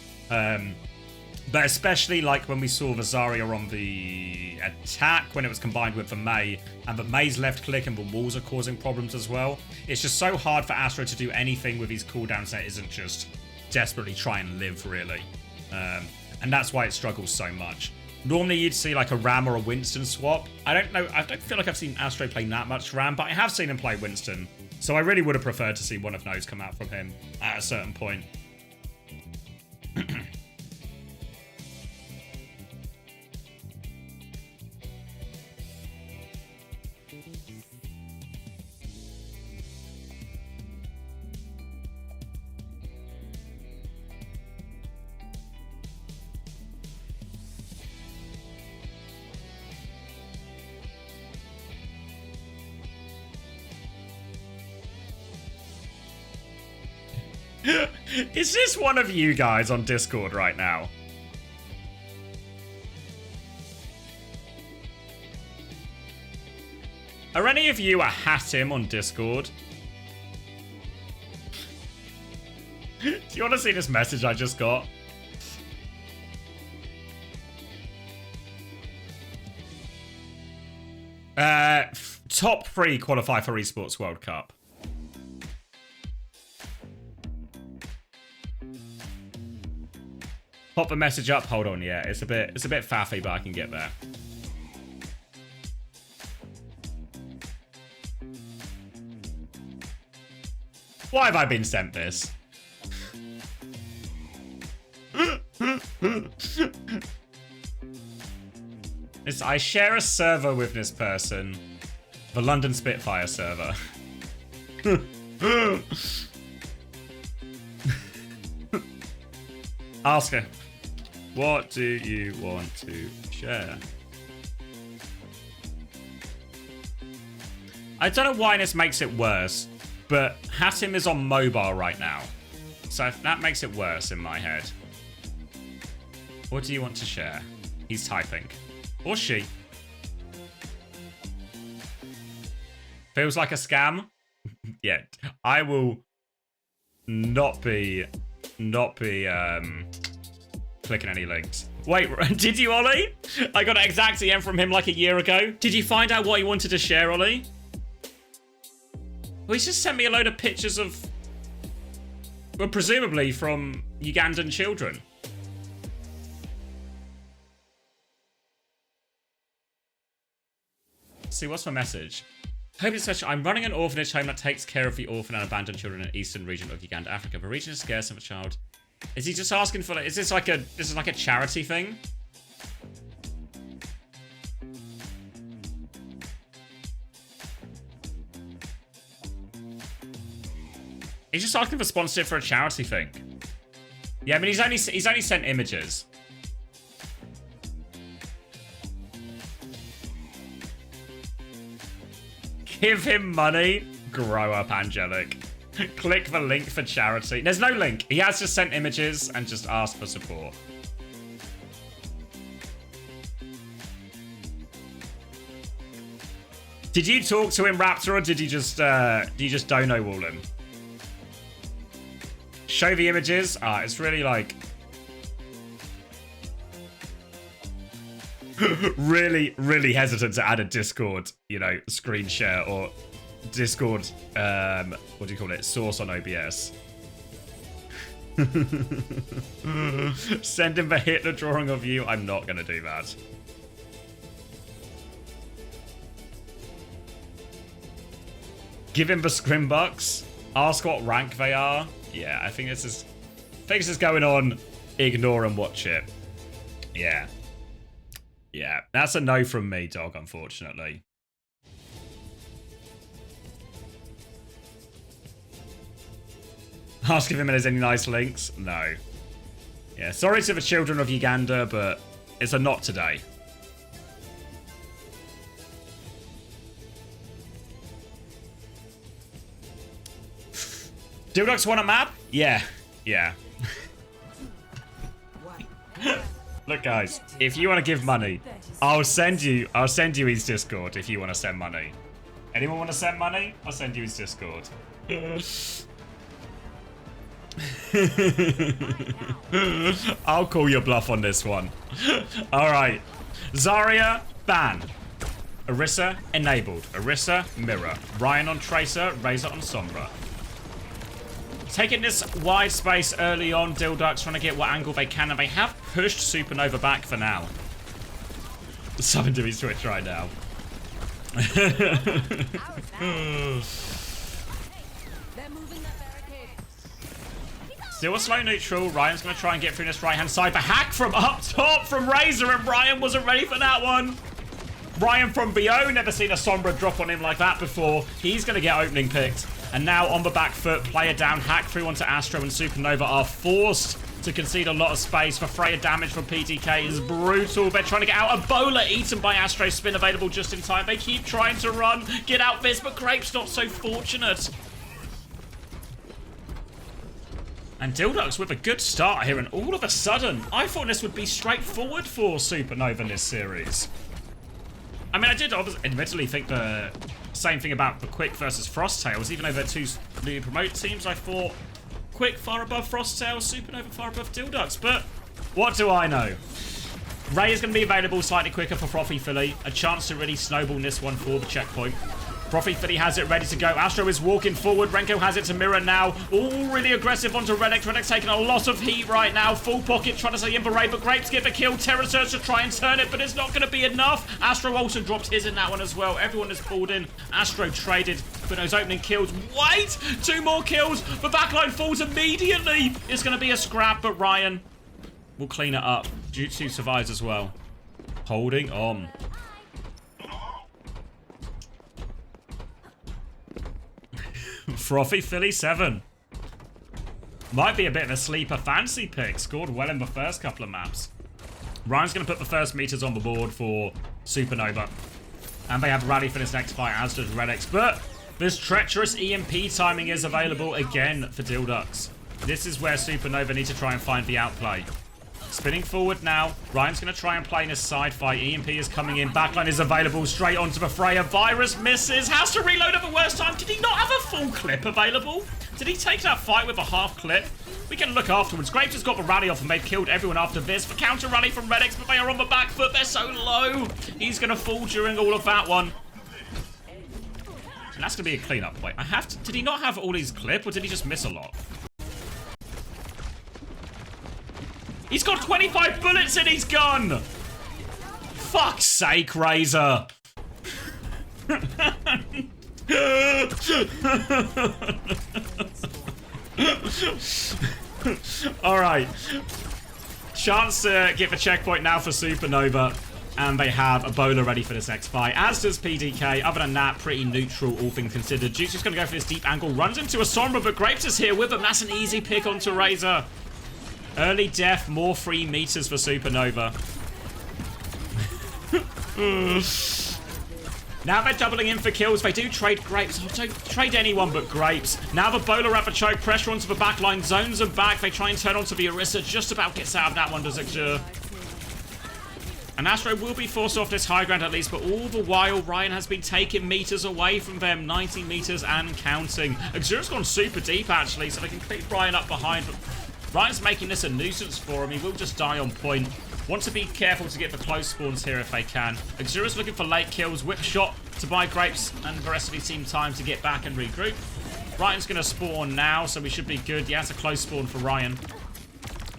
But especially like when we saw the Zarya on the attack when it was combined with the Mei, and the Mei's left click and the walls are causing problems as well. It's just so hard for Astro to do anything with his cooldowns that isn't just desperately try and live, really. And that's why it struggles so much. Normally you'd see like a Ram or a Winston swap. I don't know, I don't feel like I've seen Astro play that much Ram, but I have seen him play Winston. So I really would have preferred to see one of those come out from him at a certain point. Is this one of you guys on Discord right now? Are any of you a Hatim on Discord? Do you want to see this message I just got? Top 3 qualify for Esports World Cup. Pop the message up. Hold on, yeah. It's a bit faffy, but I can get there. Why have I been sent this? I share a server with this person. The London Spitfire server. Ask her. What do you want to share? I don't know why this makes it worse, but Hatim is on mobile right now. So that makes it worse in my head. What do you want to share? He's typing. Or she. Feels like a scam? Yeah, I will not be clicking any links. Wait, did you, Ollie? I got an exact DM from him like a year ago. Did you find out what he wanted to share, Ollie? Well, he's just sent me a load of pictures of, well, presumably from Ugandan children. Let's see, what's my message? Hope it's special. I'm running an orphanage home that takes care of the orphan and abandoned children in the eastern region of Uganda, Africa. The region is scarce of a child. Is he just asking for, like, is this like a charity thing? He's just asking for sponsorship for a charity thing. Yeah, I mean, he's only sent images. Give him money. Grow up, Angelic. Click the link for charity. There's no link. He has just sent images and just asked for support. Did you talk to him, Raptor, or did you just dono wall him? Show the images. It's really like really hesitant to add a Discord, screen share or Discord. What do you call it? Source on OBS. Send him the Hitler drawing of you. I'm not gonna do that. Give him the Scrimbucks. Ask what rank they are. Yeah, I think this is going on. Ignore and watch it. Yeah. Yeah, that's a no from me, dog, unfortunately. Ask if him has any nice links. No. Yeah, sorry to the children of Uganda, but it's a not today. DhillDucks want a map? Yeah. Yeah. Look, guys, if you want to give money, I'll send you his Discord if you want to send money. Anyone want to send money? I'll send you his Discord. I'll call your bluff on this one. Alright. Zarya, ban. Orisa, enabled. Orisa, mirror. Ryan on Tracer, Razor on Sombra. Taking this wide space early on, DhillDucks trying to get what angle they can, and they have pushed Supernova back for now. Summon to his Twitch right now. Still a slow neutral. Ryan's going to try and get through this right-hand side. The hack from up top from Razor, and Ryan wasn't ready for that one. Ryan from BO, never seen a Sombra drop on him like that before. He's going to get opening picked. And now on the back foot, player down, hack through onto Astro, and Supernova are forced to concede a lot of space. For Freya, damage from PTK is brutal. They're trying to get out. A bowler eaten by Astro, spin available just in time. They keep trying to run, get out this, but Grape's not so fortunate. And DhillDucks with a good start here, and all of a sudden, I thought this would be straightforward for Supernova in this series. I mean, I did admittedly think the same thing about the Quick versus Frosttails. Even though they're two newly promoted teams, I thought Quick far above Frosttails, Supernova far above DhillDucks. But what do I know? Ray is going to be available slightly quicker for Frothy Philly. A chance to really snowball this one for the checkpoint. Frothy Philly has it ready to go. Astro is walking forward. Renko has it to mirror now. All really aggressive onto Redx. Redx taking a lot of heat right now. Full pocket trying to say in the raid, but Grapes get the kill. Terror Surge to try and turn it, but it's not going to be enough. Astro also dropped his in that one as well. Everyone is pulled in. Astro traded for those opening kills. Wait! 2 more kills. The backline falls immediately. It's going to be a scrap, but Ryan will clean it up. Jutsu survives as well. Holding on. Frothy Philly 7. Might be a bit of a sleeper fancy pick. Scored well in the first couple of maps. Ryan's going to put the first meters on the board for Supernova. And they have rally for this next fight, as does Redx. But this treacherous EMP timing is available again for DhillDucks. This is where Supernova need to try and find the outplay. Spinning forward now. Ryan's going to try and play in his side fight. EMP is coming in. Backline is available straight onto the Freya. Virus misses. Has to reload at the worst time. Did he not have a full clip available? Did he take that fight with a half clip? We can look afterwards. Grapes has got the rally off and they've killed everyone after this. The counter rally from Redx, but they are on the back foot. They're so low. He's going to fall during all of that one. And that's going to be a cleanup. Wait, did he not have all his clip or did he just miss a lot? He's got 25 bullets in his gun! Fuck's sake, Razor! Alright. Chance to get the checkpoint now for Supernova. And they have a bowler ready for this next fight, as does PDK. Other than that, pretty neutral, all things considered. Juice is going to go for this deep angle. Runs into a Sombra, but Grapes is here with him. That's an easy pick onto Razor. Early death, more free meters for Supernova. Now they're doubling in for kills. They do trade Grapes. Oh, don't trade anyone but Grapes. Now the bowler at the choke. Pressure onto the back line. Zones them back. They try and turn onto the Orisa. Just about gets out of that one, does Exure. And Astro will be forced off this high ground at least, but all the while, Ryan has been taking meters away from them, 90 meters and counting. Xura's gone super deep, actually, so they can keep Ryan up behind, but Ryan's making this a nuisance for him. He will just die on point. Want to be careful to get the close spawns here if they can. Xura's looking for late kills, whip shot to buy Grapes and the rest of his team time to get back and regroup. Ryan's going to spawn now, so we should be good. Yeah, it's a close spawn for Ryan.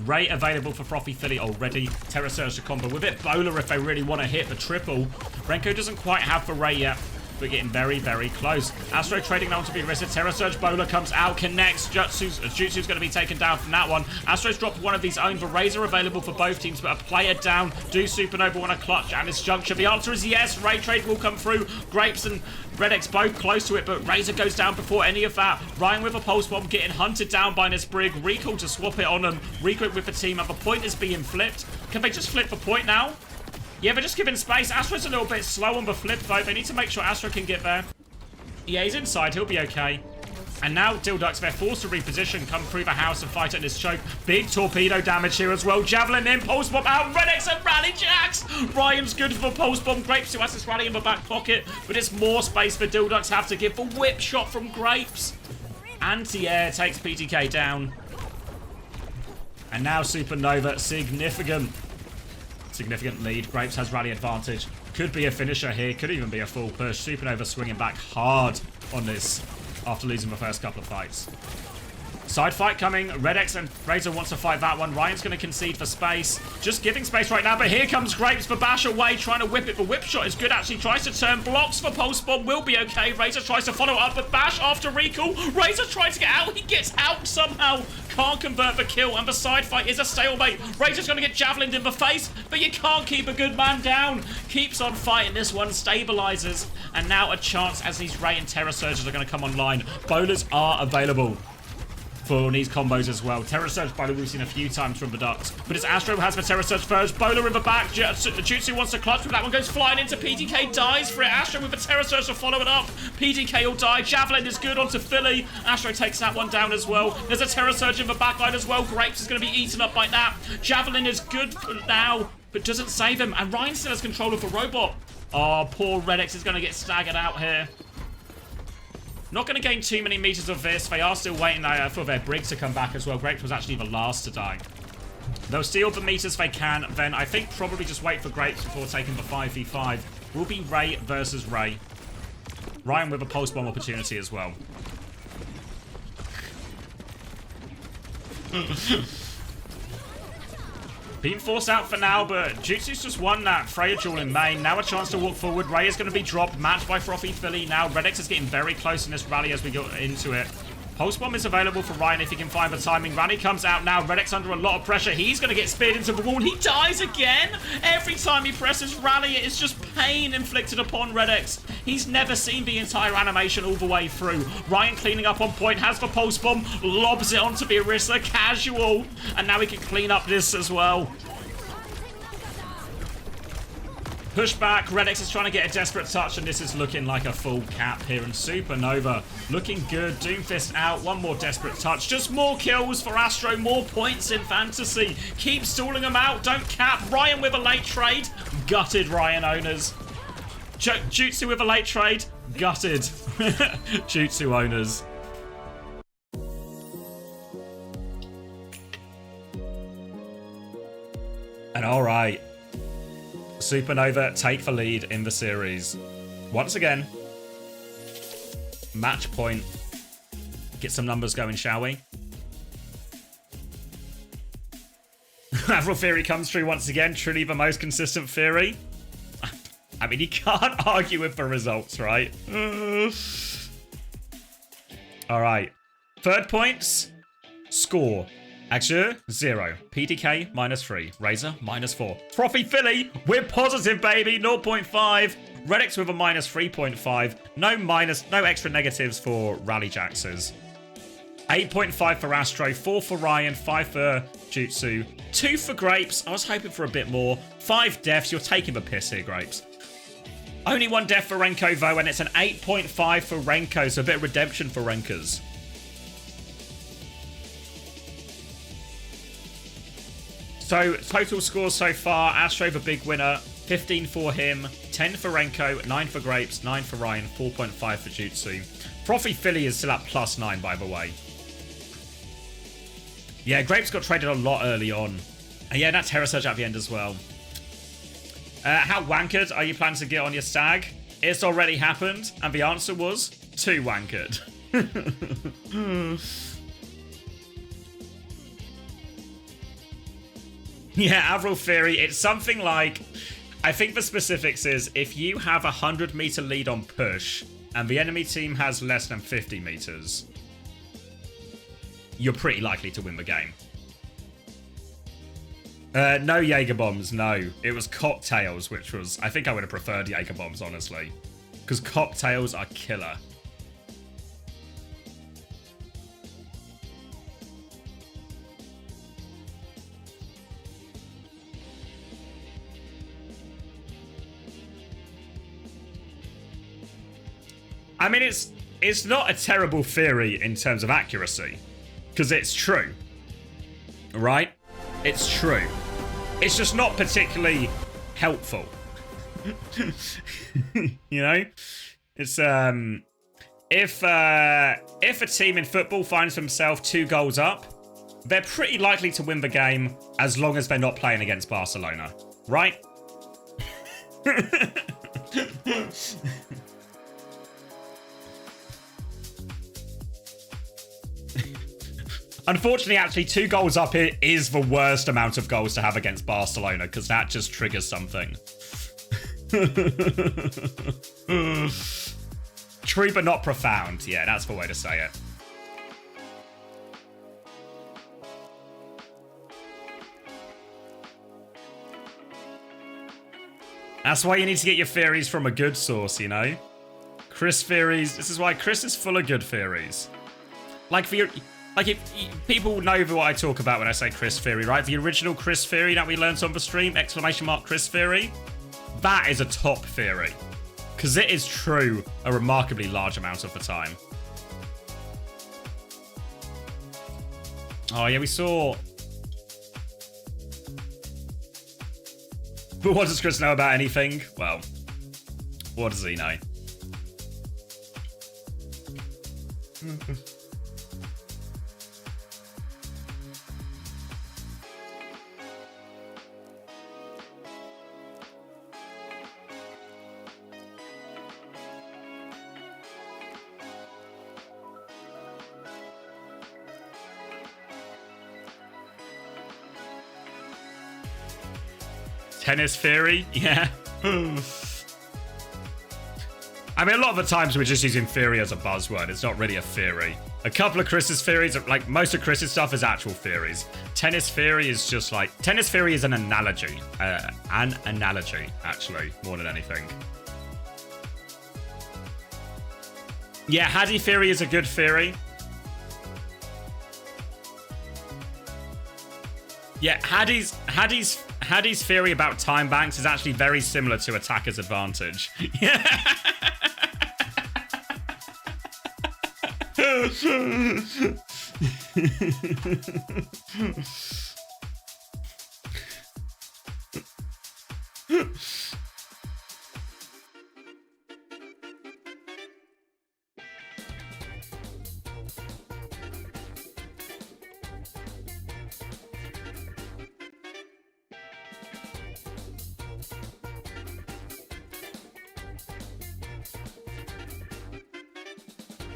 Ray available for Frothy Philly already. Terra Surge to combo with it. Bowler if they really want to hit the triple. Renko doesn't quite have for Ray yet. We're getting very, very close. Astro trading down to be arrested. Terra Surge Bowler comes out, connects. Jutsu's going to be taken down from that one. Astro's dropped one of these own. The Razor available for both teams, but a player down. Do Supernova want to clutch at this juncture? The answer is yes. Ray trade will come through. Grapes and Red X both close to it, but Razor goes down before any of that. Ryan with a pulse bomb getting hunted down by this Brig. Recall to swap it on them. Regroup with the team up. The point is being flipped. Can they just flip the point now? Yeah, they're just giving space. Astro's a little bit slow on the flip, though. They need to make sure Astro can get there. Yeah, he's inside. He'll be okay. And now DhillDucks, they're forced to reposition, come through the house and fight at this choke. Big torpedo damage here as well. Javelin in, Pulse Bomb out, Red X and Rally Jacks. Ryan's good for Pulse Bomb. Grapes who has this Rally in the back pocket, but it's more space for DhillDucks have to give. The whip shot from Grapes. Anti-air takes PTK down. And now Supernova, significant lead. Grapes has rally advantage. Could be a finisher here. Could even be a full push. Supernova swinging back hard on this after losing the first couple of fights. Side fight coming. Red X and Razor wants to fight that one. Ryan's going to concede for space. Just giving space right now, but here comes Grapes for Bash away, trying to whip it. The whip shot is good, actually. Tries to turn, blocks for Pulse Bomb, will be okay. Razor tries to follow up, but Bash after recall. Razor tries to get out. He gets out somehow. Can't convert the kill, and the side fight is a stalemate. Razor's going to get javelined in the face, but you can't keep a good man down. Keeps on fighting this one, stabilizes, and now a chance as these Ray and Terra Surges are going to come online. Bowlers are available for these combos as well. Terra Surge Bowler we've seen a few times from the Ducks, but it's Astro who has the Terra Surge first. Bowler in the back. Jutsu wants to clutch, but that one goes flying into PTK, dies for it. Astro with the Terra Surge to follow it up. PTK will die. Javelin is good onto Philly. Astro takes that one down as well. There's a Terra Surge in the backline as well. Grapes is going to be eaten up by that. Javelin is good for now, but doesn't save him, and Ryan still has control of the robot. Oh, poor Red X is going to get staggered out here. Not going to gain too many meters of this. They are still waiting for their Brig to come back as well. Grapes was actually the last to die. They'll steal the meters they can. Then I think probably just wait for Grapes before taking the 5v5. Will be Ray versus Ray. Ryan with a pulse bomb opportunity as well. Being forced out for now, but Jutsu's just won that Freya duel in main. Now a chance to walk forward. Ray is going to be dropped, matched by Frothy Philly. Now Red X is getting very close in this rally as we go into it. Pulse Bomb is available for Ryan if he can find the timing. Rally comes out now. Red X under a lot of pressure. He's going to get speared into the wall. He dies again. Every time he presses Rally, it is just pain inflicted upon Red X. He's never seen the entire animation all the way through. Ryan cleaning up on point, has the Pulse Bomb, lobs it onto the Orisa, casual. And now he can clean up this as well. Push back. Red X is trying to get a desperate touch, and this is looking like a full cap here. And Supernova looking good. Doomfist out. One more desperate touch. Just more kills for Astro. More points in fantasy. Keep stalling them out. Don't cap. Ryan with a late trade. Gutted, Ryan owners. Jutsu with a late trade. Gutted. Jutsu owners. And all right. Supernova take the lead in the series. Once again, match point. Get some numbers going, shall we? Avril Theory comes through once again. Truly the most consistent theory. I mean, you can't argue with the results, right? All right. Third points. Score. Axure, 0. PTK, -3. Razor, -4. Frothy Philly, we're positive, baby. 0.5. Red X with a -3.5. No extra negatives for Rally Jaxers. 8.5 for Astro, 4 for Ryan, 5 for Jutsu, 2 for Grapes. I was hoping for a bit more. 5 deaths. You're taking the piss here, Grapes. Only 1 death for Renko, though, and it's an 8.5 for Renko, so a bit of redemption for Renkers. So, total scores so far, Astro the big winner, 15 for him, 10 for Renko, 9 for Grapes, 9 for Ryan, 4.5 for Jutsu. Frothy Philly is still at +9, by the way. Yeah, Grapes got traded a lot early on. And yeah, that Terror Surge at the end as well. How wankered are you planning to get on your stag? It's already happened, and the answer was too wankered. Yeah, Avril Theory, it's something like, I think the specifics is, if you have a 100-meter lead on push, and the enemy team has less than 50 meters, you're pretty likely to win the game. No Jaeger bombs, no. It was cocktails, which was, I think I would have preferred Jaeger bombs, honestly. Because cocktails are killer. I mean, it's not a terrible theory in terms of accuracy, because it's true, right? It's true. It's just not particularly helpful. You know, it's if a team in football finds themselves 2 goals up, they're pretty likely to win the game as long as they're not playing against Barcelona, right? Unfortunately, actually, 2 goals up is the worst amount of goals to have against Barcelona, because that just triggers something. True, but not profound. Yeah, that's the way to say it. That's why you need to get your theories from a good source, you know? Chris theories. This is why Chris is full of good theories. If people know what I talk about when I say Chris theory, right? The original Chris theory that we learned on the stream, ! Chris theory. That is a top theory. Because it is true a remarkably large amount of the time. Oh, yeah, we saw... But what does Chris know about anything? Well, what does he know? Tennis theory? Yeah. I mean, a lot of the times we're just using theory as a buzzword. It's not really a theory. A couple of Chris's theories, like most of Chris's stuff is actual theories. Tennis theory is just like... Tennis theory is an analogy. Actually, more than anything. Yeah, Haddy theory is a good theory. Yeah, Haddy's theory about time banks is actually very similar to attacker's advantage. Yeah.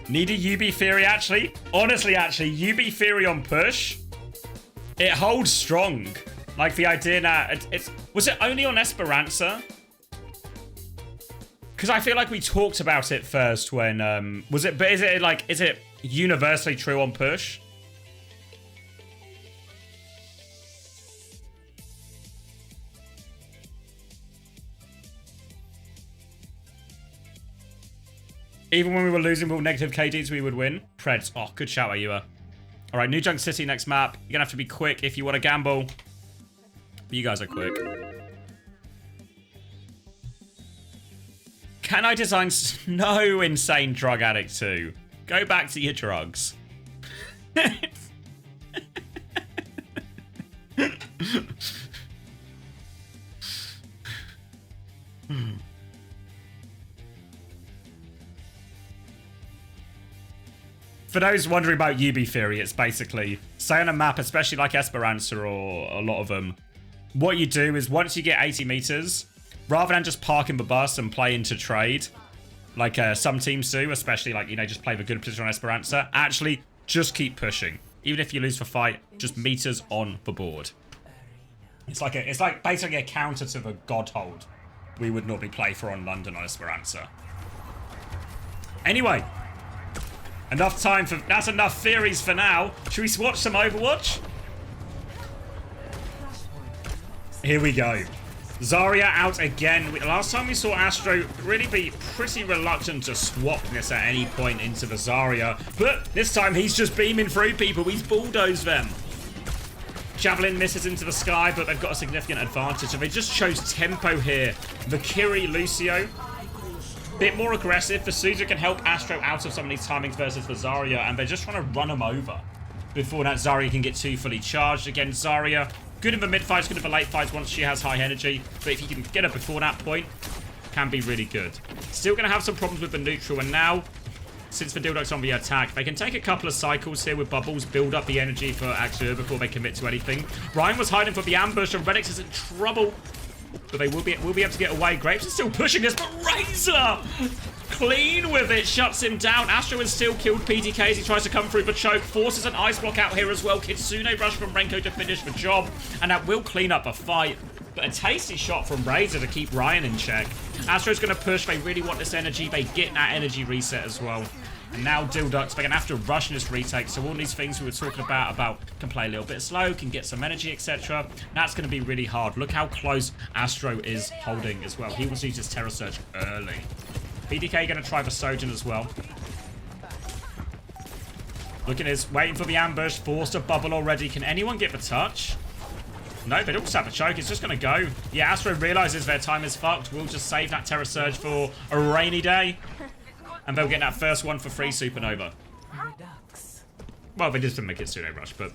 Need a UB theory, actually? Honestly, actually, UB theory on push, it holds strong. Like, the idea that it's... Was it only on Esperanza? Because I feel like we talked about it first when... was it... But is it universally true on push? Even when we were losing with negative KDs, we would win. Preds. Oh, good shout, Ayua. All right, New Junk City next map. You're going to have to be quick if you want to gamble. But you guys are quick. Can I design no insane drug addict too? Go back to your drugs. For those wondering about UB theory, it's basically, say on a map, especially like Esperanza or a lot of them, what you do is once you get 80 meters, rather than just parking the bus and play into trade, like some teams do, especially like, you know, just play the good position on Esperanza, actually just keep pushing. Even if you lose the fight, just meters on the board. It's like basically a counter to the God hold we would normally play for on London on Esperanza. Anyway, that's enough theories for now. Should we watch some Overwatch? Here we go. Zarya out again. Last time we saw Astro really be pretty reluctant to swap this at any point into the Zarya, but this time he's just beaming through people. He's bulldozed them. Javelin misses into the sky, but they've got a significant advantage, so they just chose tempo here. Valkyrie, Lucio, bit more aggressive. The Suzu can help Astro out of some of these timings versus the Zarya, and they're just trying to run him over before that Zarya can get too fully charged. Again, Zarya, good in the mid-fights, good in the late fights once she has high energy, but if you can get her before that point, can be really good. Still going to have some problems with the neutral, and now, since the DhillDucks on the attack, they can take a couple of cycles here with bubbles, build up the energy for Axur before they commit to anything. Ryan was hiding for the ambush, and Redix is in trouble, but they will be able to get away. Grapes is still pushing this, but Razor clean with it, shuts him down. Astro has still killed PTK as he tries to come through the choke, forces an ice block out here as well. Kitsune rush from Renko to finish the job, and that will clean up a fight. But a tasty shot from Razor to keep Ryan in check. Astro's going to push. They really want this energy. They get that energy reset as well. And now DhillDucks, they're going to have to rush in this retake. So all these things we were talking about can play a little bit slow, can get some energy, etc. That's going to be really hard. Look how close Astro is holding as well. He wants to use his Terror Surge early. PDK going to try the Sojourn as well. Look at this, waiting for the ambush, forced a bubble already. Can anyone get the touch? No, they also have a choke. It's just going to go. Yeah, Astro realizes their time is fucked. We'll just save that Terror Surge for a rainy day. And they'll get that first one for free, Supernova. Well, they just didn't make it pseudo rush, but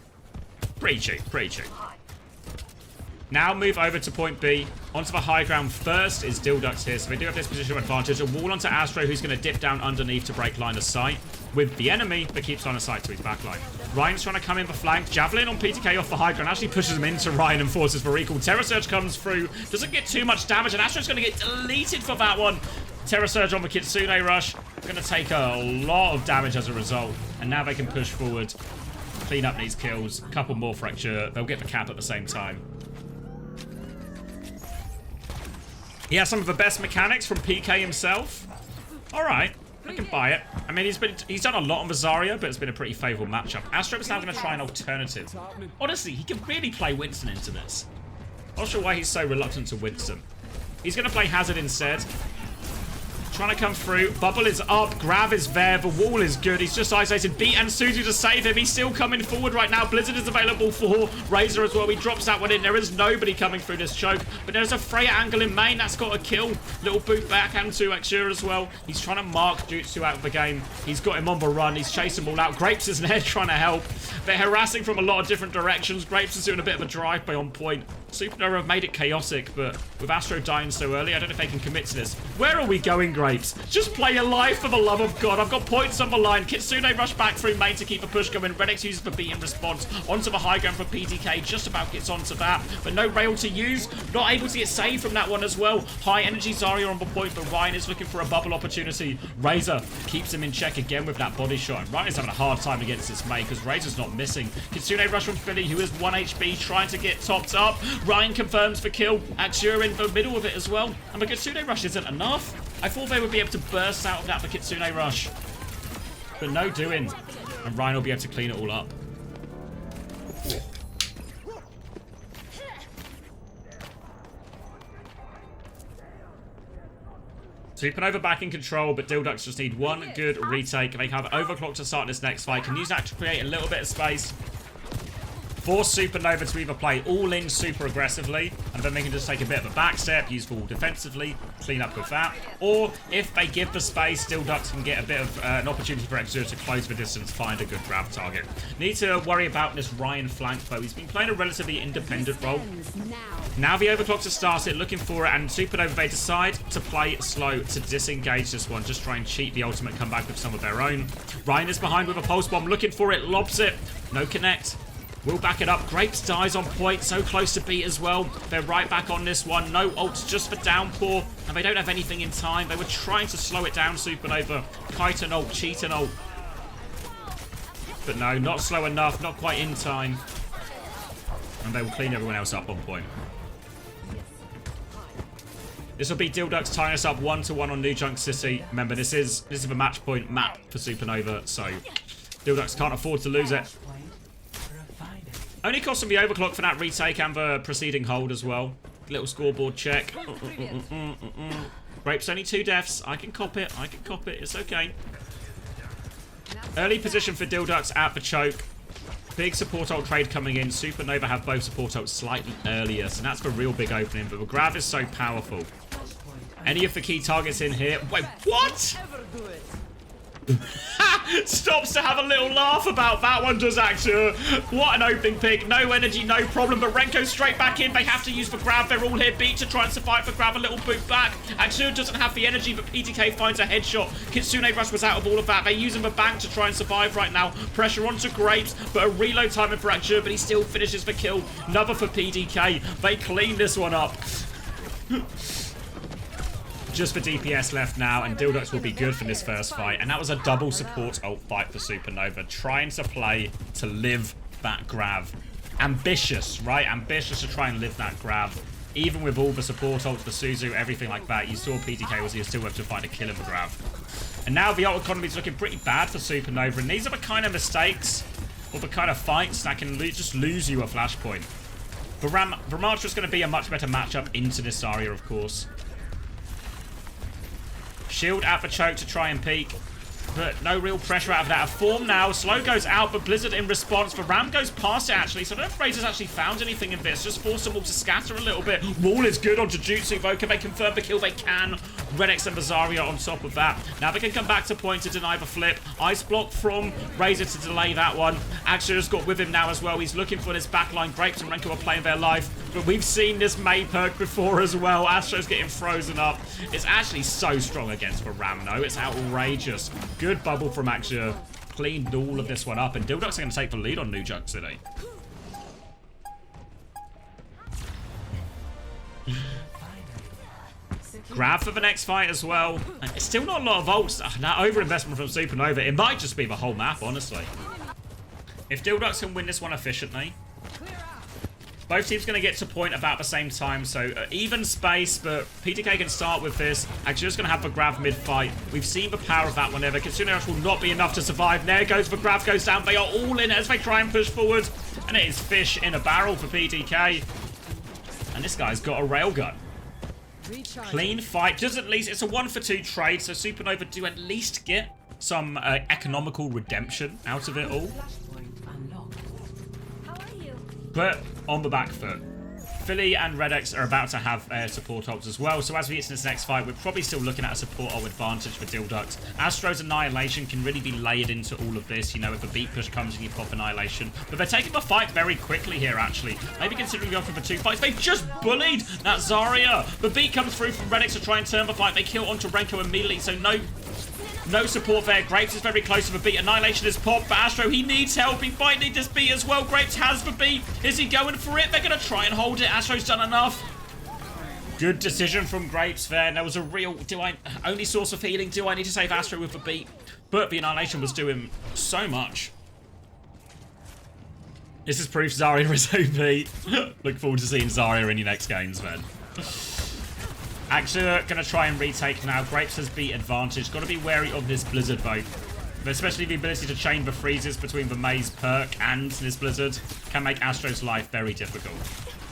pretty cheap, pretty cheap. Now move over to point B. Onto the high ground first is DhillDucks here, so they do have this positional advantage. A wall onto Astro, who's going to dip down underneath to break line of sight with the enemy, but keeps line of sight to his backline. Ryan's trying to come in the flank. Javelin on PTK off the high ground actually pushes him into Ryan and forces the recall. Terror Surge comes through, doesn't get too much damage, and Astro's going to get deleted for that one. Terror Surge on the Kitsune rush, going to take a lot of damage as a result, and now they can push forward, clean up these kills, a couple more fracture, they'll get the cap at the same time. He has some of the best mechanics from PK himself. Alright, I can buy it. I mean, he's done a lot on the Zarya, but it's been a pretty favourable matchup. Astro is now going to try an alternative. Honestly, he can really play Winston into this. Not sure why he's so reluctant to Winston. He's going to play Hazard instead. Trying to come through. Bubble is up. Grav is there. The wall is good. He's just isolated. Beat and Suzu to save him. He's still coming forward right now. Blizzard is available for Razor as well. He drops that one in. There is nobody coming through this choke. But there's a Freya angle in main. That's got a kill. Little boot back and to Axur as well. He's trying to mark Jutsu out of the game. He's got him on the run. He's chasing them all out. Grapes is there trying to help. They're harassing from a lot of different directions. Grapes is doing a bit of a drive-by on point. Supernova have made it chaotic, but with Astro dying so early, I don't know if they can commit to this. Where are we going, Grapes? Just play your life for the love of God. I've got points on the line. Kitsune rush back through main to keep a push going. Redix uses the beat in response. Onto the high ground for PTK. Just about gets onto that, but no rail to use. Not able to get saved from that one as well. High energy Zarya on the point, but Ryan is looking for a bubble opportunity. Razor keeps him in check again with that body shot. Ryan's having a hard time against this mate because Razor's not missing. Kitsune rush from Philly, who is 1 HP, trying to get topped up. Ryan confirms for kill. Axur in the middle of it as well. And the Kitsune rush isn't enough. I thought they would be able to burst out of that for Kitsune rush. But no doing. And Ryan will be able to clean it all up. Supernova back in control, but DhillDucks just need one good retake. They have Overclock to start this next fight. Can use that to create a little bit of space Force Supernova to either play all in super aggressively, and then they can just take a bit of a back step, use full defensively, clean up with that. Or if they give the space, DhillDucks can get a bit of an opportunity for Exer to close the distance, find a good grab target. Need to worry about this Ryan flank, though. He's been playing a relatively independent role. Now the overclocks have started, looking for it, and Supernova, they decide to play slow, to disengage this one, just try and cheat the ultimate comeback with some of their own. Ryan is behind with a pulse bomb, looking for it, lobs it. No connect. We'll back it up. Grapes dies on point, so close to beat as well. They're right back on this one. No ults, just for downpour, and they don't have anything in time. They were trying to slow it down, Supernova. Kite an ult, cheat an ult. But no, not slow enough, not quite in time. And they will clean everyone else up on point. This will be DhillDucks tying us up 1-1 on New Junk City. Remember, this is a match point map for Supernova, so DhillDucks can't afford to lose it. Only cost them the overclock for that retake and the preceding hold as well. Little scoreboard check. Grapes only 2 deaths. I can cop it. I can cop it. It's okay. Early position for DhillDucks at the choke. Big support ult trade coming in. Supernova have both support ults slightly earlier, so that's the real big opening. But the grab is so powerful. Any of the key targets in here. Wait, what? Stops to have a little laugh about that one, does Axur. What an opening pick. No energy, no problem. But Renko straight back in. They have to use for grab. They're all here beat to try and survive for grab. A little boot back. Axur doesn't have the energy, but PTK finds a headshot. Kitsune Rush was out of all of that. They're using the bank to try and survive right now. Pressure onto Grapes, but a reload timing for Axur, but he still finishes the kill. Another for PDK. They clean this one up. Just for DPS left now, and DhillDucks will be good for this first fight. And that was a double support ult fight for Supernova, trying to play to live that grab. Ambitious, right? Ambitious to try and live that grab. Even with all the support ults, the Suzu, everything like that, you saw PTK was here still able to find a kill in the grab. And now the ult economy is looking pretty bad for Supernova, and these are the kind of mistakes, or the kind of fights that can just lose you a flashpoint. But Ramatra is going to be a much better matchup into this Zarya, of course. Shield at the choke to try and peek, but no real pressure out of that. A form now. Slow goes out, but Blizzard in response. The Ram goes past it, actually, so I don't know if Razor's actually found anything in this. Just force them all to scatter a little bit. Wall is good on Jujutsu, though. Can they confirm the kill? They can. Redex and Zarya on top of that. Now they can come back to point to deny the flip. Ice block from Razor to delay that one. Axur's got with him now as well. He's looking for this backline. Grapes and Renko are playing their life, but we've seen this May perk before as well. Astro's getting frozen up. It's actually so strong against the Ram, though. It's outrageous. Good bubble from Axur. Cleaned all of this one up, and DhillDucks are going to take the lead on New Junk City. Grab for the next fight as well. And it's still not a lot of ults. That overinvestment from Supernova. It might just be the whole map, honestly. If DhillDucks can win this one efficiently, both teams going to get to point about the same time, so even space, but PTK can start with this. Actually, just going to have the grab mid-fight. We've seen the power of that whenever. Kitsune Rush will not be enough to survive. There goes the grab, goes down. They are all in as they try and push forward. And it is fish in a barrel for PTK. And this guy's got a railgun. Clean fight. Just at least, it's a 1-for-2 trade, so Supernova do at least get some economical redemption out of it all. But on the back foot, Philly and Redex are about to have support ults as well. So as we get to this next fight, we're probably still looking at a support ult advantage for DhillDucks. Astro's Annihilation can really be layered into all of this. You know, if a beat push comes and you pop Annihilation. But they're taking the fight very quickly here, actually. Maybe considering going for 2 fights. They've just bullied that Zarya. The beat comes through from Redex to try and turn the fight. They kill onto Renko immediately, so no support there. Grapes is very close to the beat. Annihilation is popped, but Astro, he needs help. He might need this beat as well. Grapes has the beat. Is he going for it? They're going to try and hold it. Astro's done enough. Good decision from Grapes there. There was a real, only source of healing. Do I need to save Astro with the beat? But the Annihilation was doing so much. This is proof Zarya is OP. Look forward to seeing Zarya in your next games, man. Axur going to try and retake now. Grapes has beat advantage. Got to be wary of this Blizzard, though. Especially the ability to chain the freezes between the Maze perk and this Blizzard can make Astro's life very difficult.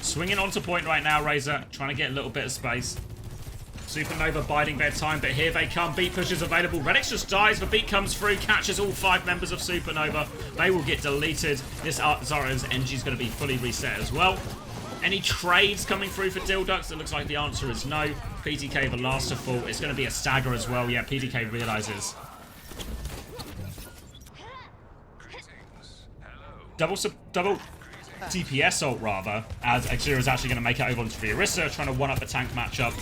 Swinging onto point right now, Razor. Trying to get a little bit of space. Supernova biding their time, but here they come. Beat push is available. Redix just dies. The beat comes through, catches all 5 members of Supernova. They will get deleted. This Zara's energy is going to be fully reset as well. Any trades coming through for DhillDucks? It looks like the answer is no. PDK, the last to fall. It's going to be a stagger as well. Yeah, PDK realizes. Double DPS ult, rather, as Exura is actually going to make it over onto the Orisa, trying to one-up the tank matchup.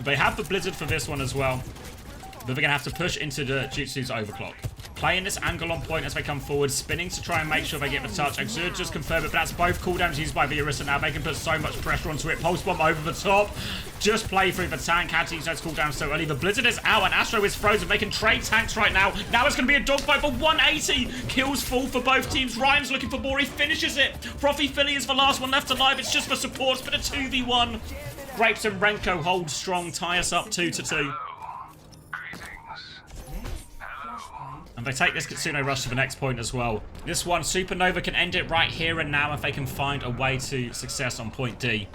They have the Blizzard for this one as well, but they're going to have to push into the Jutsu's overclock. Playing this angle on point as they come forward, spinning to try and make sure they get the touch. Exura just confirmed it, but that's both cooldowns used by the Orisa now. They can put so much pressure onto it. Pulse bomb over the top. Just play through the tank. Had to use those cooldowns so early. The Blizzard is out and Astro is frozen. They can trade tanks right now. Now it's going to be a dogfight for 180. Kills full for both teams. Ryan's looking for more. He finishes it. Profi Philly is the last one left alive. It's just for supports, but a 2v1. Grapes and Renko hold strong. Tie us up 2-2. And they take this Kitsune Rush to the next point as well. This one, Supernova can end it right here and now if they can find a way to success on point D.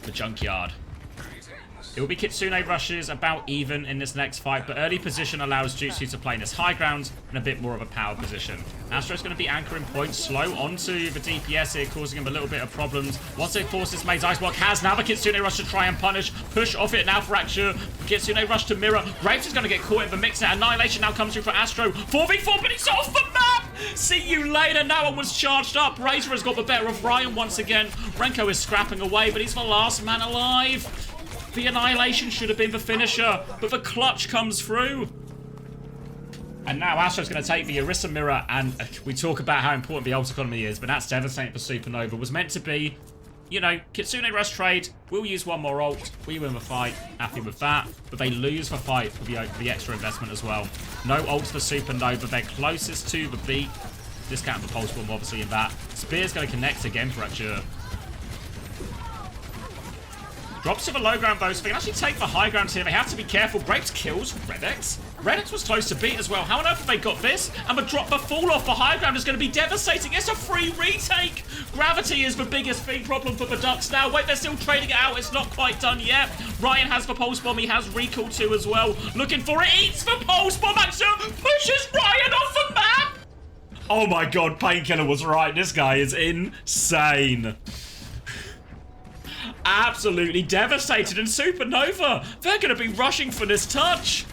The Junkyard. It will be Kitsune Rushes about even in this next fight, but early position allows Jutsu to play in this high ground and a bit more of a power position. Astro's going to be anchoring point slow onto the DPS here, causing him a little bit of problems. Once they force this Maze Ice Block, has now the Kitsune Rush to try and punish. Push off it now for Axure. Kitsune Rush to mirror. Graves is going to get caught in the mix now. Annihilation now comes through for Astro. 4v4, but he's off the map! See you later. No one was charged up. Razor has got the better of Ryan once again. Renko is scrapping away, but he's the last man alive. The Annihilation should have been the finisher, but the clutch comes through. And now Astro's going to take the Orisa Mirror, and we talk about how important the ult economy is, but that's devastating for Supernova. Was meant to be, you know, Kitsune Rush trade, we'll use one more ult, we win the fight, happy with that, but they lose the fight for the extra investment as well. No ult for Supernova, they're closest to the beat. Discount the Pulse Bomb obviously in that. Spear's going to connect again for Axure. Drops to the low ground though, so they can actually take the high ground here. They have to be careful. Grapes kills Redix. Redix was close to beat as well. How on earth have they got this? And the fall off the high ground is going to be devastating. It's a free retake. Gravity is the biggest thing problem for the Ducks now. Wait, they're still trading it out. It's not quite done yet. Ryan has the Pulse Bomb. He has Recall too as well. Looking for it. Eats the Pulse Bomb. Axure pushes Ryan off the map. Oh my god, Painkiller was right. This guy is insane. Absolutely devastated, and Supernova, they're going to be rushing for this touch.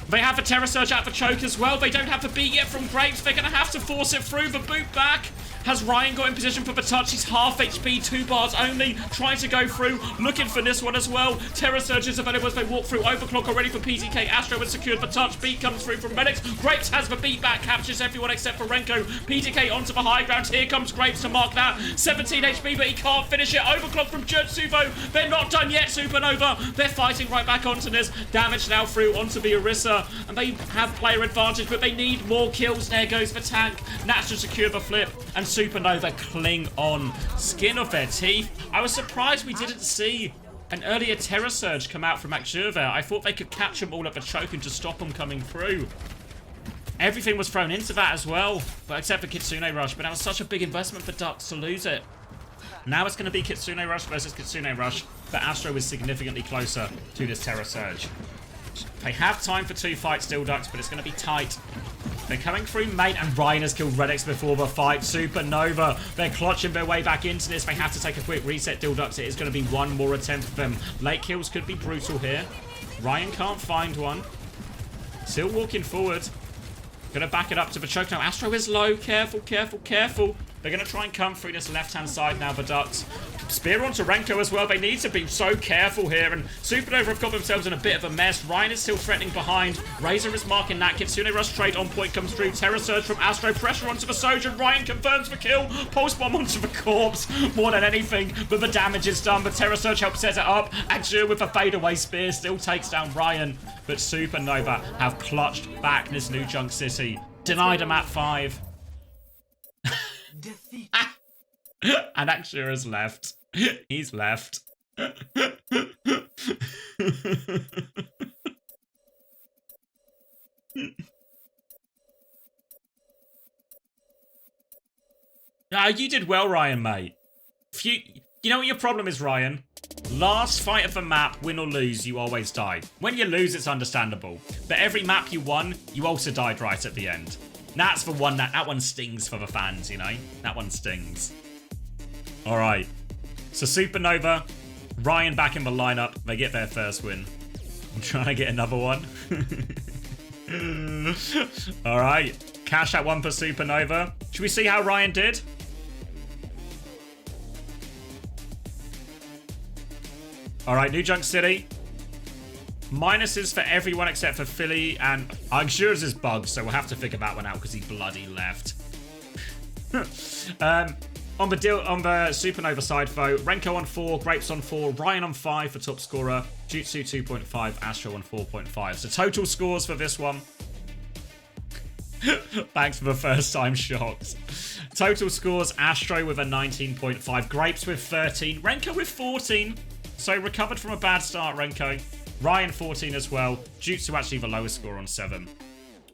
They have the Terror Surge out for choke as well. They don't have the beat yet from Grapes. They're going to have to force it through. The boot back. Has Ryan got in position for the touch? He's half HP, 2 bars only. Trying to go through. Looking for this one as well. Terror Surge is available as they walk through. Overclock already for PTK. Astro has secured the touch. Beat comes through from Redix. Grapes has the beat back. Captures everyone except for Renko. PTK onto the high ground. Here comes Grapes to mark that. 17 HP, but he can't finish it. Overclock from Jutsuvo. They're not done yet, Supernova. They're fighting right back onto this. Damage now through onto the Orisa. And they have player advantage, but they need more kills. There goes the tank. Nats to secure the flip. And Supernova cling on. Skin of their teeth. I was surprised we didn't see an earlier Terror Surge come out from Axure there. I thought they could catch them all at the choke and just stop them coming through. Everything was thrown into that as well, but except for Kitsune Rush. But that was such a big investment for Ducks to lose it. Now it's going to be Kitsune Rush versus Kitsune Rush, but Astro is significantly closer to this Terror Surge. They have time for 2 fights, DhillDucks, but it's going to be tight. They're coming through mate, and Ryan has killed Redix before the fight. Supernova, they're clutching their way back into this. They have to take a quick reset, DhillDucks. It is going to be one more attempt for them. Late kills could be brutal here. Ryan can't find one. Still walking forward. Going to back it up to the choke now. Astro is low. Careful, careful, careful. They're going to try and come through this left-hand side now, the Ducks. Spear onto Renko as well. They need to be so careful here. And Supernova have got themselves in a bit of a mess. Ryan is still threatening behind. Razor is marking that. Kitsune Rush trade on point comes through. Terror Surge from Astro. Pressure onto the Sojourn. Ryan confirms the kill. Pulse Bomb onto the corpse. More than anything. But the damage is done. But Terror Surge helps set it up. Axure with a fadeaway spear still takes down Ryan. But Supernova have clutched back this new Junk City. Denied him at 5.
Defeat.
And Axure has left. He's left. You did well, Ryan, mate. You know what your problem is, Ryan? Last fight of the map, win or lose, you always die. When you lose, it's understandable. But every map you won, you also died right at the end. That's the one that one stings for the fans, you know? That one stings. All right. So Supernova, Ryan back in the lineup. They get their first win. I'm trying to get another one. All right. Cash at one for Supernova. Should we see how Ryan did? All right, New Junk City. Minuses for everyone except for Philly, and I'm sure it's his bugged, so we'll have to figure that one out because he bloody left. On the Supernova side, though, Renko on 4, Grapes on 4, Ryan on 5 for top scorer, Jutsu 2.5, Astro on 4.5. So total scores for this one. Thanks for the first time shocks. Total scores, Astro with a 19.5, Grapes with 13, Renko with 14. So recovered from a bad start, Renko. Ryan 14 as well. Jutsu actually the lowest score on 7.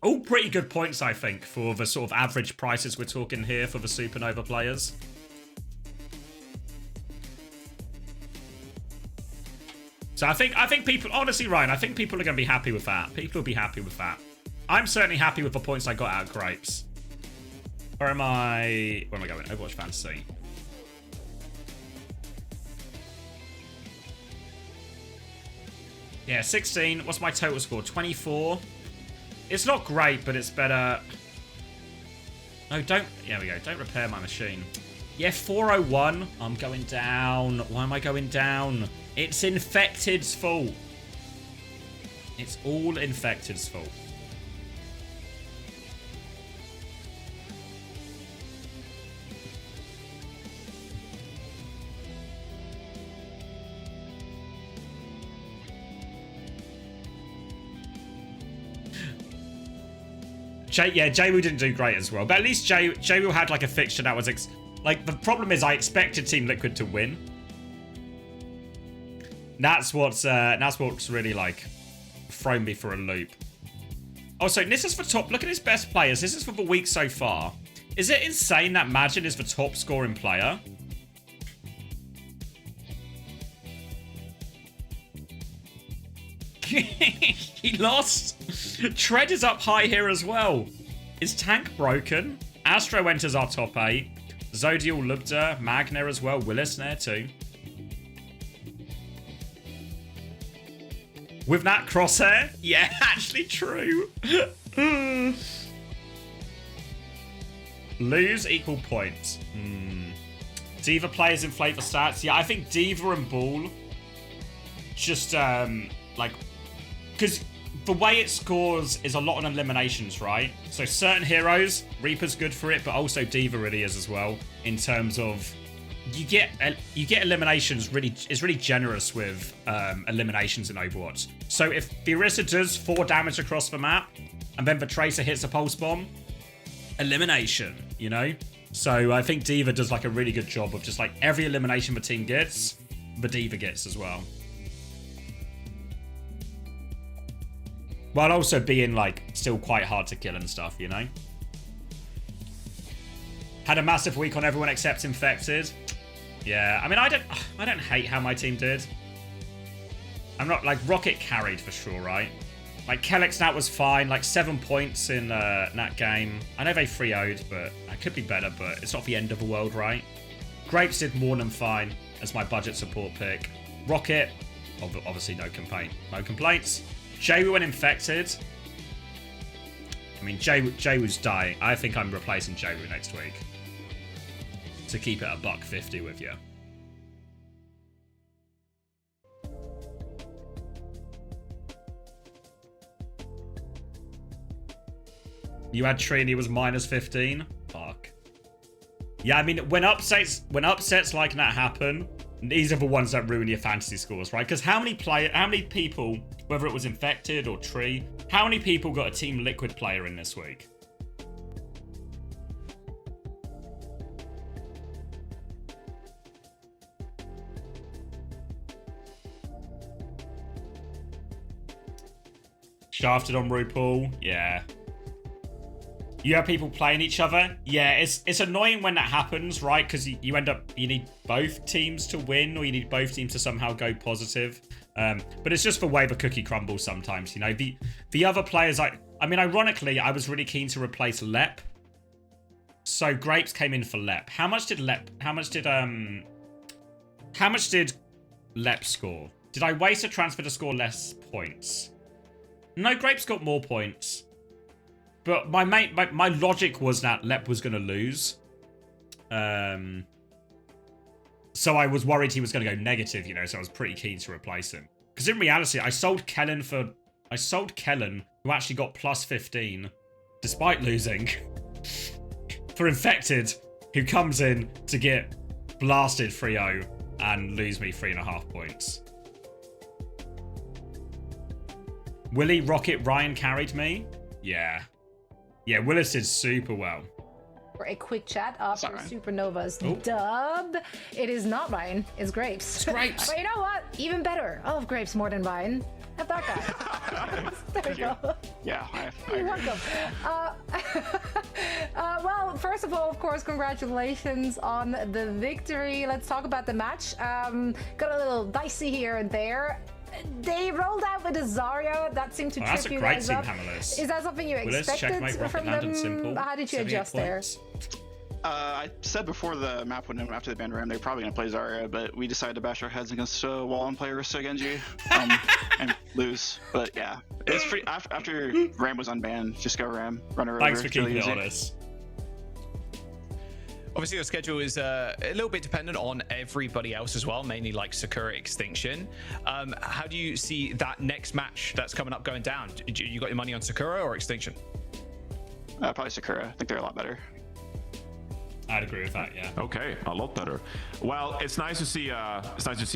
All pretty good points, I think, for the sort of average prices we're talking here for the Supernova players. So I think people, honestly, Ryan, I think people are going to be happy with that. People will be happy with that. I'm certainly happy with the points I got out of Grapes. Where am I going? Overwatch Fantasy. Yeah, 16. What's my total score? 24. It's not great, but it's better. No, don't. There we go. Don't repair my machine. Yeah, 401. I'm going down. Why am I going down? It's Infected's fault. It's all Infected's fault. Jwoo didn't do great as well. But at least Jwoo had like a fixture that was... like, the problem is I expected Team Liquid to win. That's what's really, like, thrown me for a loop. Oh, so this is for top... Look at his best players. This is for the week so far. Is it insane that Majin is the top scoring player? He lost. Tread is up high here as well. Is Tank broken? Astro enters our top 8. Zodial, Lubda, Magna as well. Willis there too. With that crosshair? Yeah, actually true. Lose equal points. Diva players inflate the stats. Yeah, I think Diva and Ball just like, because the way it scores is a lot on eliminations, right? So certain heroes, Reaper's good for it, but also Diva really is as well, in terms of you get eliminations. It's really generous with eliminations in Overwatch. So if Orisa does 4 damage across the map and then the Tracer hits a pulse bomb, elimination, you know? So I think Diva does like a really good job of just like every elimination the team gets, the Diva gets as well. While also being, like, still quite hard to kill and stuff, you know? Had a massive week on everyone except Infected. Yeah, I mean, I don't hate how my team did. I'm not, like, Rocket carried for sure, right? Like, Kellex Nat was fine, like, 7 points in that game. I know they 3-0'd, but that could be better, but it's not the end of the world, right? Grapes did more than fine as my budget support pick. Rocket, obviously no complaints. Jwoo and Infected. I mean, Jwoo's dying. I think I'm replacing Jwoo next week to keep it a $150 with you. You had Trini was -15. Fuck. Yeah, I mean, when upsets like that happen, these are the ones that ruin your fantasy scores, right? Because how many people, whether it was Infected or Tree, how many people got a Team Liquid player in this week? Shafted on RuPaul, yeah. You have people playing each other. Yeah, it's annoying when that happens, right? Because you end up, you need both teams to win, or you need both teams to somehow go positive. But it's just the way the cookie crumbles sometimes, you know. The other players, I mean, ironically, I was really keen to replace Lep. So Grapes came in for Lep. How much did Lep score? Did I waste a transfer to score less points? No, Grapes got more points. But my logic was that Lep was going to lose. So I was worried he was going to go negative, you know, so I was pretty keen to replace him. Because in reality, I sold Kellen, who actually got plus 15, despite losing, for Infected, who comes in to get blasted 3-0 and lose me 3.5 points. Willie, Rocket, Ryan carried me? Yeah. Yeah, Willis did super well.
For a quick chat after
Sorry.
Supernova's dub. It is not Ryan, it's Grapes.
It's Grapes.
But you know what? Even better. I love Grapes more than Ryan. Have that guy. There we go.
Yeah, I
You're
agree.
welcome. Well, first of all, of course, congratulations on the victory. Let's talk about the match. Got a little dicey here and there. They rolled out with a Zarya. That seemed to
That's
trip
a
you
great
guys
team,
up.
Hammerless.
Is that something you
Willis,
expected
checkmate, Rocket,
from
Land,
them?
and Simple.
How did you
78
adjust there?
points.
I said before the map went in after the ban ram, they're probably going to play Zarya, but we decided to bash our heads against a wall and play Orisa Genji and lose. But yeah, it's pretty. After Ram was unbanned, just go Ram, run her
Thanks
over.
for
It's really
keeping it
easy.
honest.
Obviously, your schedule is a little bit dependent on everybody else as well, mainly like Sakura Extinction. How do you see that next match that's coming up going down? You got your money on Sakura or Extinction?
Probably Sakura. I think they're a lot better.
I'd agree with that, yeah.
Okay, a lot better. Well, it's nice to see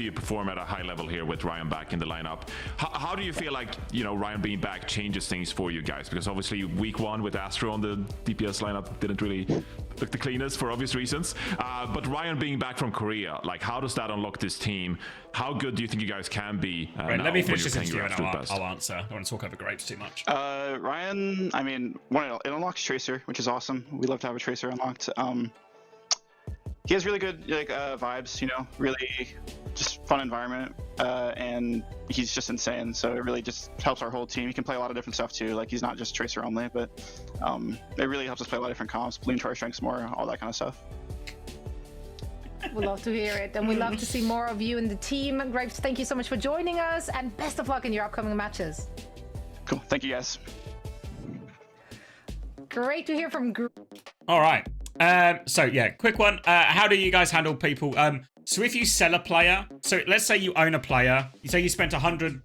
you perform at a high level here with Ryan back in the lineup. How do you feel like, you know, Ryan being back changes things for you guys? Because obviously week one with Astro on the DPS lineup didn't really look the cleanest for obvious reasons. But Ryan being back from Korea, like, how does that unlock this team? How good do you think you guys can be?
Right,
now
let me
when
finish
you're
this
playing
interview
your
and
absolute best?
I'll answer. I don't want to talk over Grapes too much.
Ryan, I mean, it unlocks Tracer, which is awesome. We love to have a Tracer unlocked. He has really good vibes, you know, really just fun environment, and he's just insane. So it really just helps our whole team. He can play a lot of different stuff too. Like, he's not just Tracer only, but it really helps us play a lot of different comps, lean to our strengths more, all that kind of stuff.
We love to hear it, and we love to see more of you and the team. Grapes, thank you so much for joining us, and best of luck in your upcoming matches.
Cool. Thank you, guys.
Great to hear from
All right. So yeah, quick one. How do you guys handle people? So if you sell a player, so let's say you own a player, you say you spent 100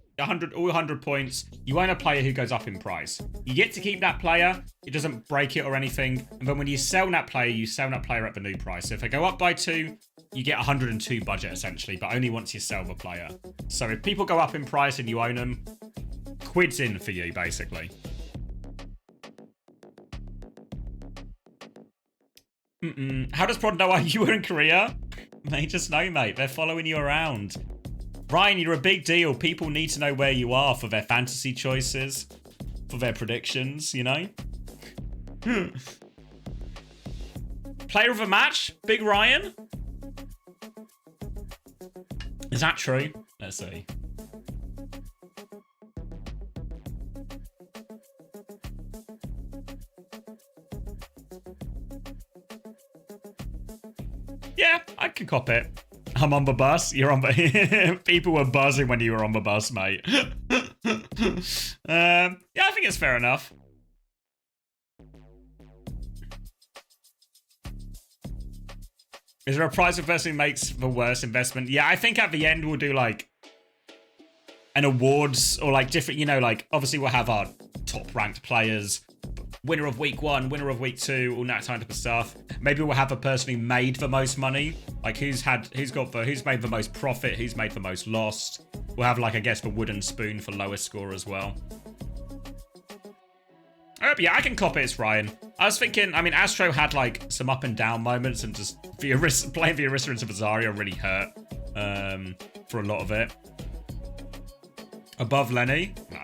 points, you own a player who goes up in price. You get to keep that player, it doesn't break it or anything, and then when you sell that player, you sell that player at the new price. So if they go up by 2, you get 102 budget essentially, but only once you sell the player. So if people go up in price and you own them, quid's in for you basically. How does Prod know you were in Korea? They just know, mate. They're following you around. Ryan, you're a big deal. People need to know where you are for their fantasy choices, for their predictions, you know? Player of the match? Big Ryan? Is that true? Let's see. Yeah, I can cop it. I'm on the bus. You're on the... People were buzzing when you were on the bus, mate. Yeah, I think it's fair enough. Is there a prize if person makes the worst investment? Yeah, I think at the end we'll do like an awards or like different, you know, like obviously we'll have our top ranked players, winner of week 1, winner of week 2, all that kind of stuff. Maybe we'll have a person who made the most money, like who's made the most profit, who's made the most loss. We'll have like, I guess, the wooden spoon for lowest score as well. But yeah, I can cop it, it's Ryan. I was thinking, I mean, Astro had like some up and down moments, and just playing the Orisa into Zarya really hurt for a lot of it. Above Lenny? No,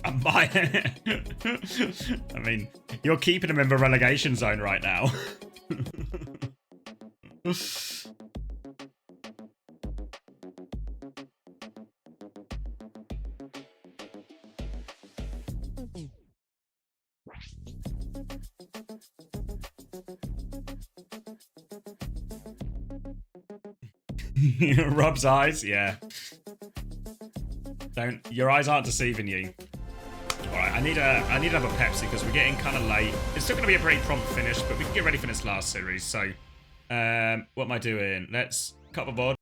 I'm buying it. I mean, you're keeping him in the relegation zone right now. Rob's eyes, yeah. Your eyes aren't deceiving you. Alright, I need to have a Pepsi because we're getting kind of late. It's still gonna be a pretty prompt finish, but we can get ready for this last series. So what am I doing? Let's cut the board.